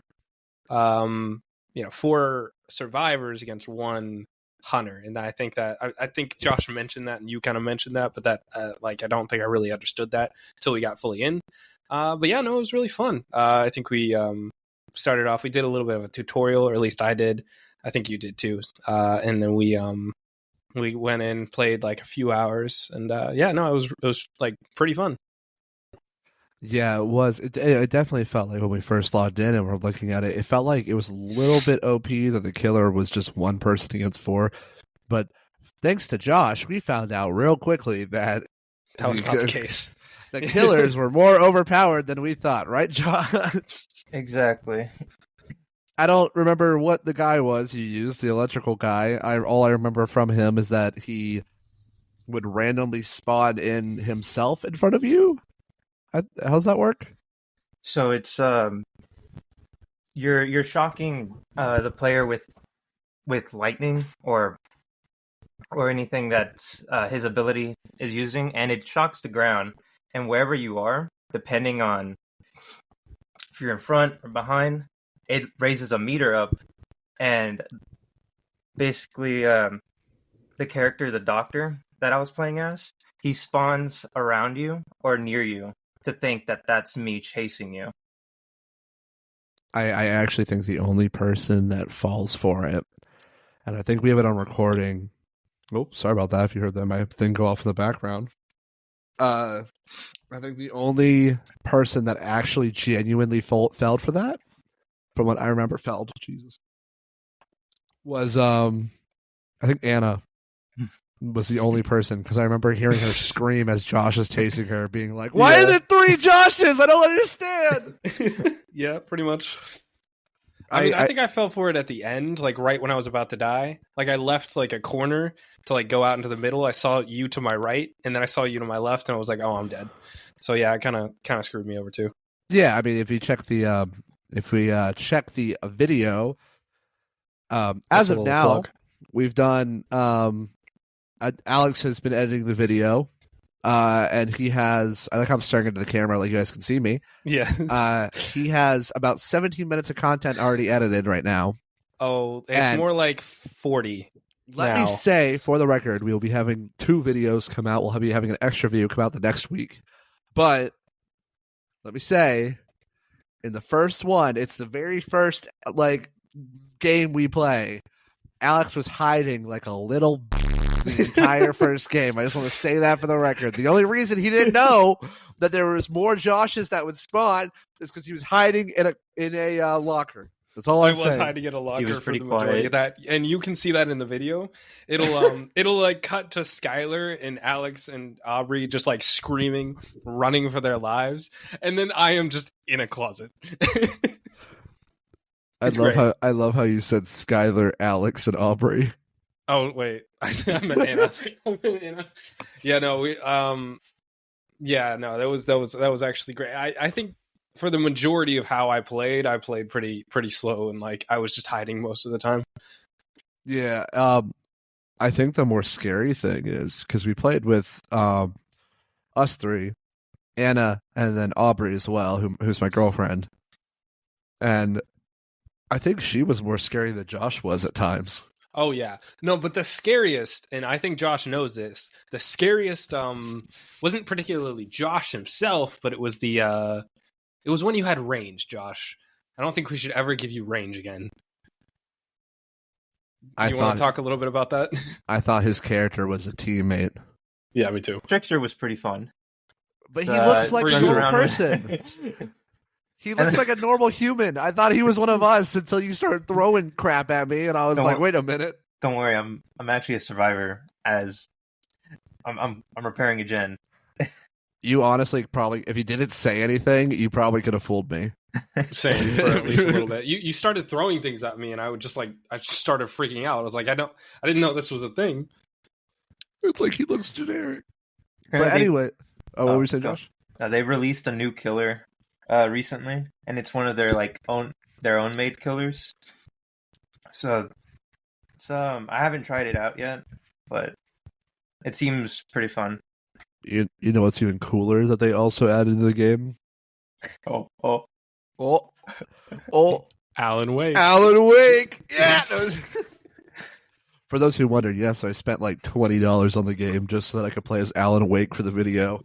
Speaker 2: survivors against one hunter, and I think Josh mentioned that, and you kind of mentioned that, but that I don't think I really understood that until we got fully in. But yeah, no, it was really fun. I think we started off. We did a little bit of a tutorial, or at least I did. I think you did too. And then we went in, played like a few hours, and yeah, no, it was like pretty fun.
Speaker 1: Yeah, it was. It definitely felt like when we first logged in and we're looking at it, it felt like it was a little bit OP that the killer was just one person against four. But thanks to Josh, we found out real quickly that
Speaker 2: was not the case.
Speaker 1: The killers were more overpowered than we thought, right, Josh?
Speaker 4: Exactly.
Speaker 1: I don't remember what the guy was he used, the electrical guy. All I remember from him is that he would randomly spawn in himself in front of you. How's that work?
Speaker 4: So it's you're shocking the player with lightning or anything that his ability is using, and it shocks the ground. And wherever you are, depending on if you're in front or behind, it raises a meter up. And basically, the character, the doctor that I was playing as, he spawns around you or near you to think that that's me chasing you.
Speaker 1: I actually think the only person that falls for it, and I think we have it on recording. Oh, sorry about that if you heard that my thing go off in the background. I think the only person that actually genuinely fell for that, from what I remember, was I think Anna was the only person, because I remember hearing her scream as Josh is chasing her, being like, "Why are there 3 Joshes? I don't understand."
Speaker 2: Yeah, pretty much. I think I fell for it at the end, like right when I was about to die. Like I left like a corner to like go out into the middle. I saw you to my right, and then I saw you to my left, and I was like, "Oh, I'm dead." So yeah, it kind of screwed me over too.
Speaker 1: Yeah, I mean, if you check the check the video, as of now,
Speaker 2: plug.
Speaker 1: We've done. Alex has been editing the video, and he has. I like how I'm staring into the camera, like you guys can see me.
Speaker 2: Yeah.
Speaker 1: He has about 17 minutes of content already edited right now.
Speaker 2: Oh, it's more like 40.
Speaker 1: Let me say, for the record, we will be having 2 videos come out. We'll be having an extra video come out the next week. But let me say, in the first one, it's the very first game we play. Alex was hiding like a little the entire first game. I just want to say that for the record. The only reason he didn't know that there was more Joshes that would spawn is because he was hiding in a locker. That's all I'm saying.
Speaker 2: I was hiding in a locker for the majority of that, and you can see that in the video. It'll like cut to Skylar and Alex and Aubrey just like screaming, running for their lives, and then I am just in a closet.
Speaker 1: I love how you said Skylar, Alex, and Aubrey.
Speaker 2: Oh wait, I meant Anna. Yeah, no, we yeah, no, that was actually great. I think for the majority of how I played pretty slow, and like I was just hiding most of the time.
Speaker 1: Yeah, I think the more scary thing is because we played with us 3, Anna, and then Aubrey as well, who's my girlfriend, and I think she was more scary than Josh was at times.
Speaker 2: Oh yeah, no, but the scariest, and I think Josh knows this, the scariest wasn't particularly Josh himself, but it was it was when you had range, Josh. I don't think we should ever give you range again. You want to talk a little bit about that?
Speaker 1: I thought his character was a teammate.
Speaker 2: Yeah, me too.
Speaker 4: Trickster was pretty fun.
Speaker 1: But he looks like a normal person. He looks like a normal human. I thought he was one of us until you started throwing crap at me, and I was like, wait a minute.
Speaker 4: Don't worry, I'm actually a survivor. As I'm repairing a gen.
Speaker 1: You honestly probably, if you didn't say anything, you probably could have fooled me.
Speaker 2: Same for at least a little bit. You started throwing things at me, and I just started freaking out. I was like, I didn't know this was a thing.
Speaker 1: It's like he looks generic. But anyway, what were you saying, Josh?
Speaker 4: They released a new killer recently, and it's one of their own made killers. So I haven't tried it out yet, but it seems pretty fun.
Speaker 1: You know what's even cooler that they also added to the game?
Speaker 4: Oh.
Speaker 2: Alan Wake.
Speaker 1: Alan Wake! Yeah! For those who wondered, yes, I spent like $20 on the game just so that I could play as Alan Wake for the video.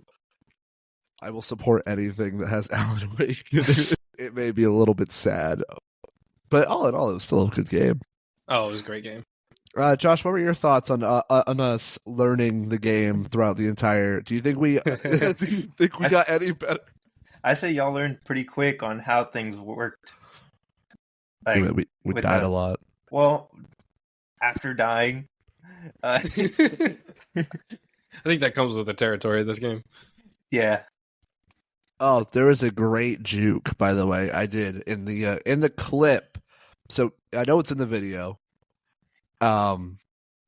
Speaker 1: I will support anything that has Alan Wake. It may be a little bit sad, but all in all, it was still a good game.
Speaker 2: Oh, it was a great game.
Speaker 1: Josh, what were your thoughts on us learning the game throughout the entire? Do you think we got any better?
Speaker 4: I say y'all learned pretty quick on how things worked.
Speaker 1: We died a lot.
Speaker 4: Well, after dying,
Speaker 2: I think that comes with the territory of this game.
Speaker 4: Yeah.
Speaker 1: Oh, there was a great juke, by the way. I did in the clip. So I know it's in the video.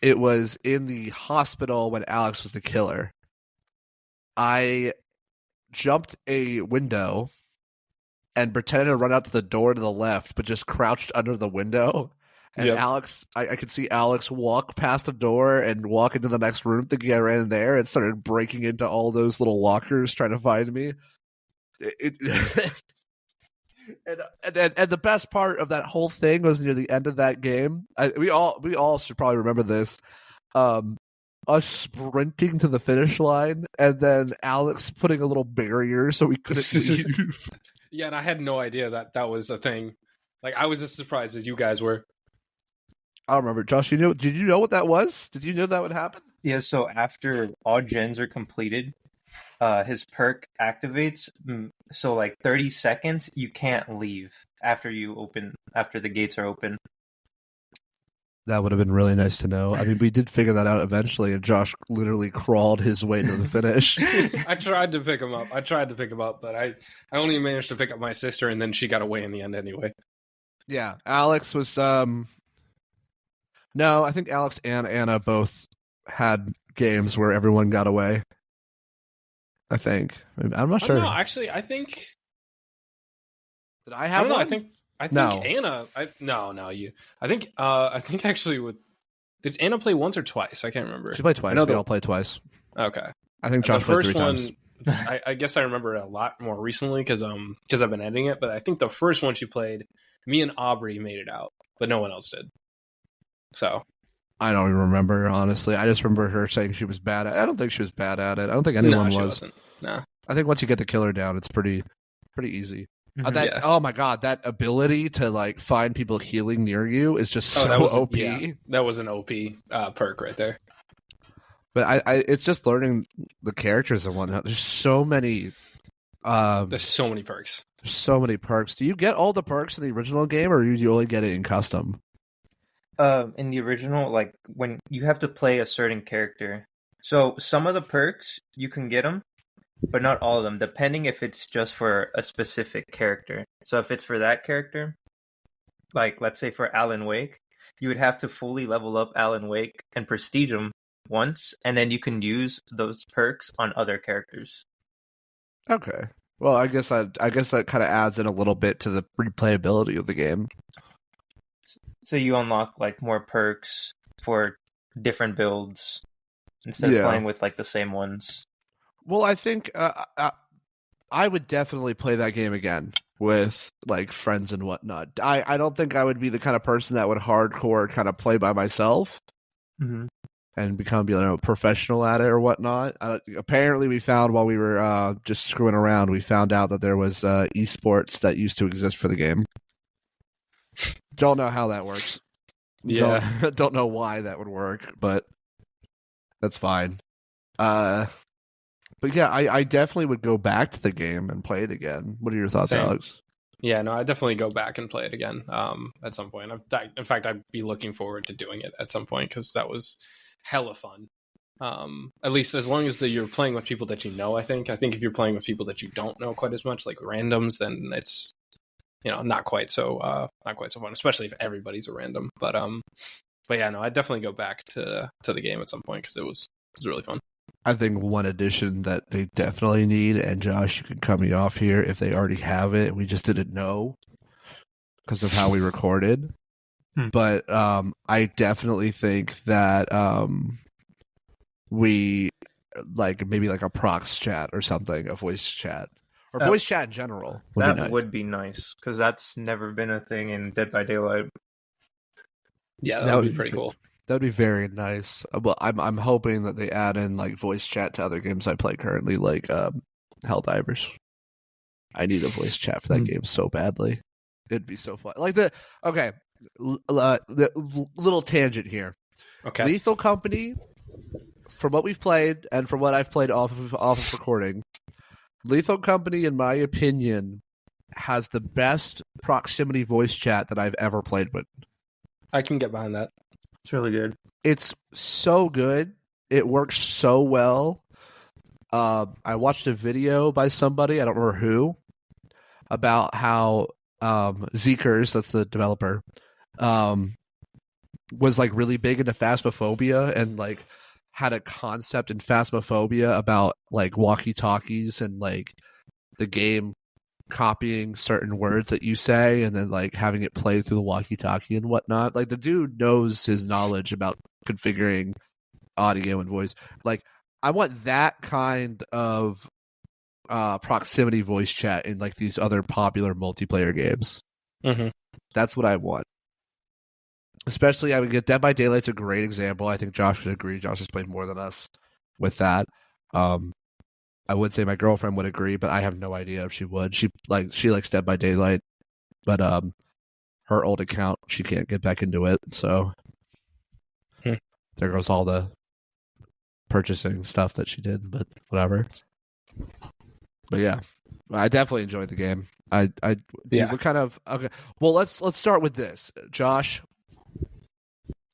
Speaker 1: It was in the hospital when Alex was the killer. I jumped a window and pretended to run out to the door to the left, but just crouched under the window. And yep. Alex, I could see Alex walk past the door and walk into the next room thinking I ran in there and started breaking into all those little lockers trying to find me. And the best part of that whole thing was near the end of that game. We all should probably remember this. Us sprinting to the finish line, and then Alex putting a little barrier so we couldn't leave.
Speaker 2: Yeah, and I had no idea that was a thing. Like, I was as surprised as you guys were.
Speaker 1: I don't remember. Josh, did you know what that was? Did you know that would happen?
Speaker 4: Yeah, so after all gens are completed, his perk activates. So 30 seconds, you can't leave after the gates are open.
Speaker 1: That would have been really nice to know. I mean, we did figure that out eventually, and Josh literally crawled his way to the finish.
Speaker 2: I tried to pick him up. But I only managed to pick up my sister, and then she got away in the end anyway.
Speaker 1: Yeah, Alex was... No, I think Alex and Anna both had games where everyone got away. I think. I'm not sure.
Speaker 2: No, actually, I think...
Speaker 1: Did I have one?
Speaker 2: I think no. Anna... I think actually with... Did Anna play once or twice? I can't remember.
Speaker 1: She played twice. We all played twice.
Speaker 2: Okay.
Speaker 1: I think Josh played 3 times.
Speaker 2: I guess I remember it a lot more recently because I've been editing it, but I think the first one she played, me and Aubrey made it out, but no one else did. So
Speaker 1: I don't even remember, honestly. I just remember her saying she was bad at it. I don't think she was bad at it. I don't think anyone was.
Speaker 2: She wasn't. No.
Speaker 1: I think once you get the killer down, it's pretty easy.
Speaker 4: Mm-hmm.
Speaker 1: Oh my god, that ability to find people healing near you is just so OP.
Speaker 2: Yeah, that was an OP perk right there.
Speaker 1: But it's just learning the characters and whatnot. There's so many.
Speaker 2: There's so many perks.
Speaker 1: There's so many perks. Do you get all the perks in the original game, or do you only get it in custom?
Speaker 4: In the original, when you have to play a certain character. So some of the perks, you can get them, but not all of them, depending if it's just for a specific character. So if it's for that character, let's say for Alan Wake, you would have to fully level up Alan Wake and prestige him once, and then you can use those perks on other characters.
Speaker 1: Okay. Well, I guess that kind of adds in a little bit to the replayability of the game.
Speaker 4: So you unlock more perks for different builds instead of playing with the same ones.
Speaker 1: Well, I think I would definitely play that game again with friends and whatnot. I don't think I would be the kind of person that would hardcore kind of play by myself and become professional at it or whatnot. Apparently, we found while we were just screwing around, we found out that there was esports that used to exist for the game. Don't know how that works.
Speaker 2: Yeah.
Speaker 1: Don't know why that would work, but that's fine. But yeah, I definitely would go back to the game and play it again. What are your thoughts,
Speaker 2: Same.
Speaker 1: Alex?
Speaker 2: Yeah, no, I'd definitely go back and play it again at some point. In fact, I'd be looking forward to doing it at some point because that was hella fun. At least as long as you're playing with people that you know. I think if you're playing with people that you don't know quite as much, like randoms, then it's not quite so fun, especially if everybody's a random. But yeah, no, I'd definitely go back to the game at some point because it was really fun.
Speaker 1: I think one addition that they definitely need, and Josh, you can cut me off here if they already have it. We just didn't know because of how we recorded. But I definitely think that we maybe a prox chat or something, a voice chat, or voice chat in general.
Speaker 4: Would be nice because that's never been a thing in Dead by Daylight.
Speaker 2: Yeah, that would be pretty cool.
Speaker 1: That'd be very nice. Well, I'm hoping that they add in voice chat to other games I play currently, like Helldivers. I need a voice chat for that game so badly. It'd be so fun. The little tangent here.
Speaker 2: Okay.
Speaker 1: Lethal Company, from what we've played and from what I've played off of recording, Lethal Company, in my opinion, has the best proximity voice chat that I've ever played with.
Speaker 2: I can get behind that.
Speaker 4: It's really good.
Speaker 1: It's so good. It works so well. I watched a video by somebody, I don't remember who, about how Zeekers, that's the developer, was really big into Phasmophobia and had a concept in Phasmophobia about walkie-talkies and the game copying certain words that you say and then having it play through the walkie-talkie and whatnot. The dude knows his knowledge about configuring audio and voice. I want that kind of proximity voice chat in these other popular multiplayer games.
Speaker 2: Mm-hmm.
Speaker 1: That's what I want. Especially, I would get Dead by Daylight's a great example. I think Josh would agree. Josh has played more than us with that. I would say my girlfriend would agree, but I have no idea if she would. She likes Dead by Daylight, but her old account, she can't get back into it. So there goes all the purchasing stuff that she did. But whatever. But yeah, I definitely enjoyed the game. What kind of okay? Well, let's start with this, Josh.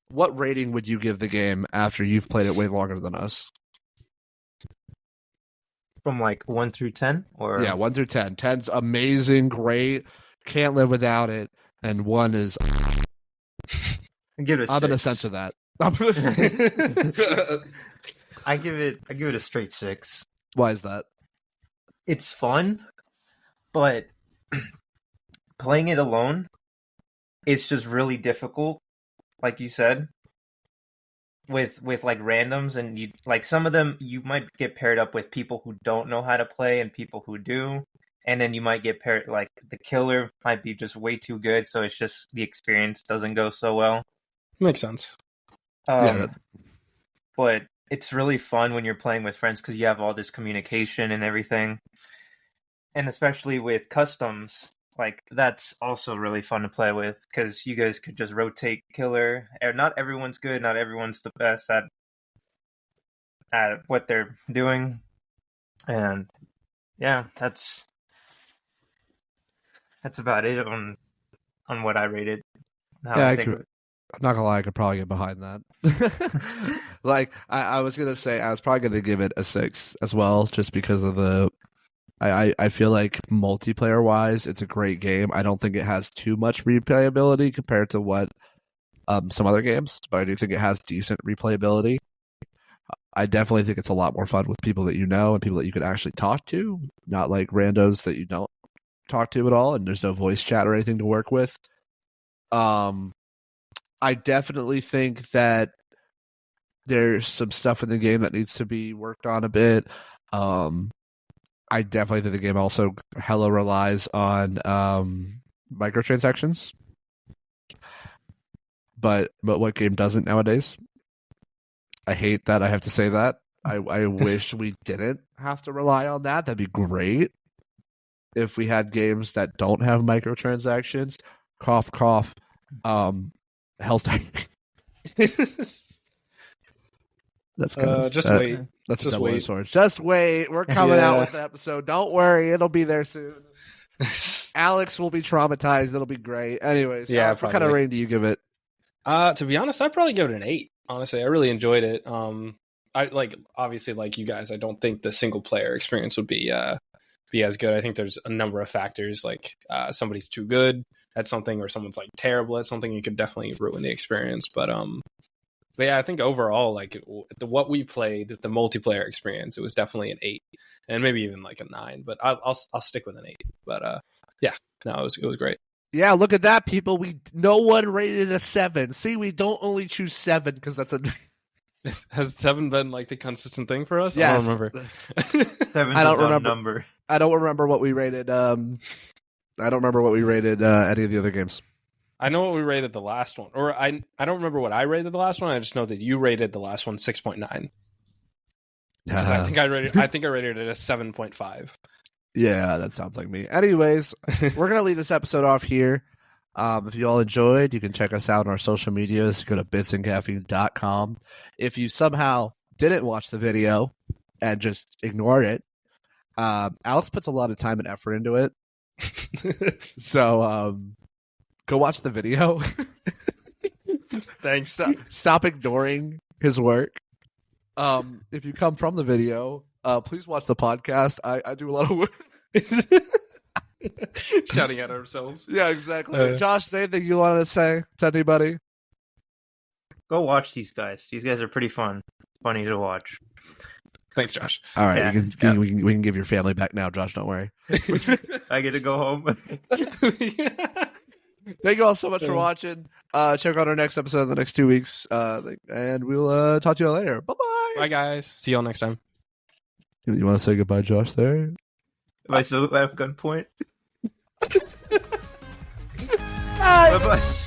Speaker 1: What rating would you give the game after you've played it way longer than us?
Speaker 4: From 1 through 10? Or
Speaker 1: yeah, 1 through 10. 10's amazing, great, can't live without it, and 1 is.
Speaker 4: Give it a
Speaker 1: I'm
Speaker 4: 6.
Speaker 1: gonna censor that. I'm gonna say.
Speaker 4: I give it a straight 6.
Speaker 1: Why is that?
Speaker 4: It's fun, but playing it alone, it's just really difficult. Like you said, with randoms, and you some of them you might get paired up with people who don't know how to play and people who do, and then you might get paired the killer might be just way too good, so it's just the experience doesn't go so well.
Speaker 2: Makes sense.
Speaker 4: But it's really fun when you're playing with friends because you have all this communication and everything, and especially with customs. That's also really fun to play with because you guys could just rotate killer. Not everyone's good. Not everyone's the best at what they're doing. And yeah, that's about it on what I rated.
Speaker 1: I'm not gonna lie, I could probably get behind that. I was gonna say, I was probably gonna give it a 6 as well, just because of the. I feel like multiplayer wise, it's a great game. I don't think it has too much replayability compared to what some other games, but I do think it has decent replayability. I definitely think it's a lot more fun with people that you know and people that you could actually talk to, not randos that you don't talk to at all, and there's no voice chat or anything to work with. I definitely think that there's some stuff in the game that needs to be worked on a bit. I definitely think the game also hella relies on microtransactions. But what game doesn't nowadays? I hate that I have to say that. I wish we didn't have to rely on that. That'd be great if we had games that don't have microtransactions. Cough, cough. Hellstar. That's kind of,
Speaker 2: just wait.
Speaker 1: That's
Speaker 2: just
Speaker 1: a
Speaker 2: wait.
Speaker 1: sword. Just wait. We're coming out with the episode. Don't worry, it'll be there soon. Alex will be traumatized. It'll be great. Anyways,
Speaker 2: Yeah,
Speaker 1: Alex, what kind of
Speaker 2: probably.
Speaker 1: rating do you give it?
Speaker 2: To be honest, I'd probably give it an 8. Honestly, I really enjoyed it. I obviously like you guys. I don't think the single player experience would be as good. I think there's a number of factors, like somebody's too good at something, or someone's like terrible at something. You could definitely ruin the experience. But yeah, I think overall, like what we played, the multiplayer experience, it was definitely an 8, and maybe even like a 9. But I'll stick with an 8. But yeah, no, it was great.
Speaker 1: Yeah, look at that, people. No one rated a 7. See, we don't only choose 7 because that's a.
Speaker 2: Has 7 been like the consistent thing for us?
Speaker 1: Yes.
Speaker 2: I don't remember.
Speaker 4: 7's
Speaker 1: I don't
Speaker 4: a dumb
Speaker 1: remember.
Speaker 4: number.
Speaker 1: I don't remember what we rated. I don't remember what we rated any of the other games.
Speaker 2: I know what we rated the last one, or I don't remember what I rated the last one. I just know that you rated the last one 6.9. I think I rated it a 7.5.
Speaker 1: Yeah, that sounds like me. Anyways, we're gonna leave this episode off here. If you all enjoyed, you can check us out on our social medias. Go to bitsandcaffeine.com. If you somehow didn't watch the video and just ignored it, Alex puts a lot of time and effort into it. So go watch the video.
Speaker 2: Thanks.
Speaker 1: Stop ignoring his work. If you come from the video, please watch the podcast. I do a lot of work.
Speaker 2: Shouting at ourselves.
Speaker 1: Yeah, exactly. Josh, anything you want to say to anybody?
Speaker 4: Go watch these guys. These guys are pretty fun. Funny to watch.
Speaker 2: Thanks, Josh.
Speaker 1: All right,
Speaker 4: Yeah.
Speaker 1: we can give your family back now, Josh. Don't worry.
Speaker 4: I get to go home.
Speaker 1: Thank you all so much for watching. Check out our next episode in the next 2 weeks, and we'll talk to you all later. Bye-bye.
Speaker 2: Bye, guys. See y'all next time.
Speaker 1: You want to say goodbye, Josh, there?
Speaker 4: Am I still at gunpoint? Bye-bye.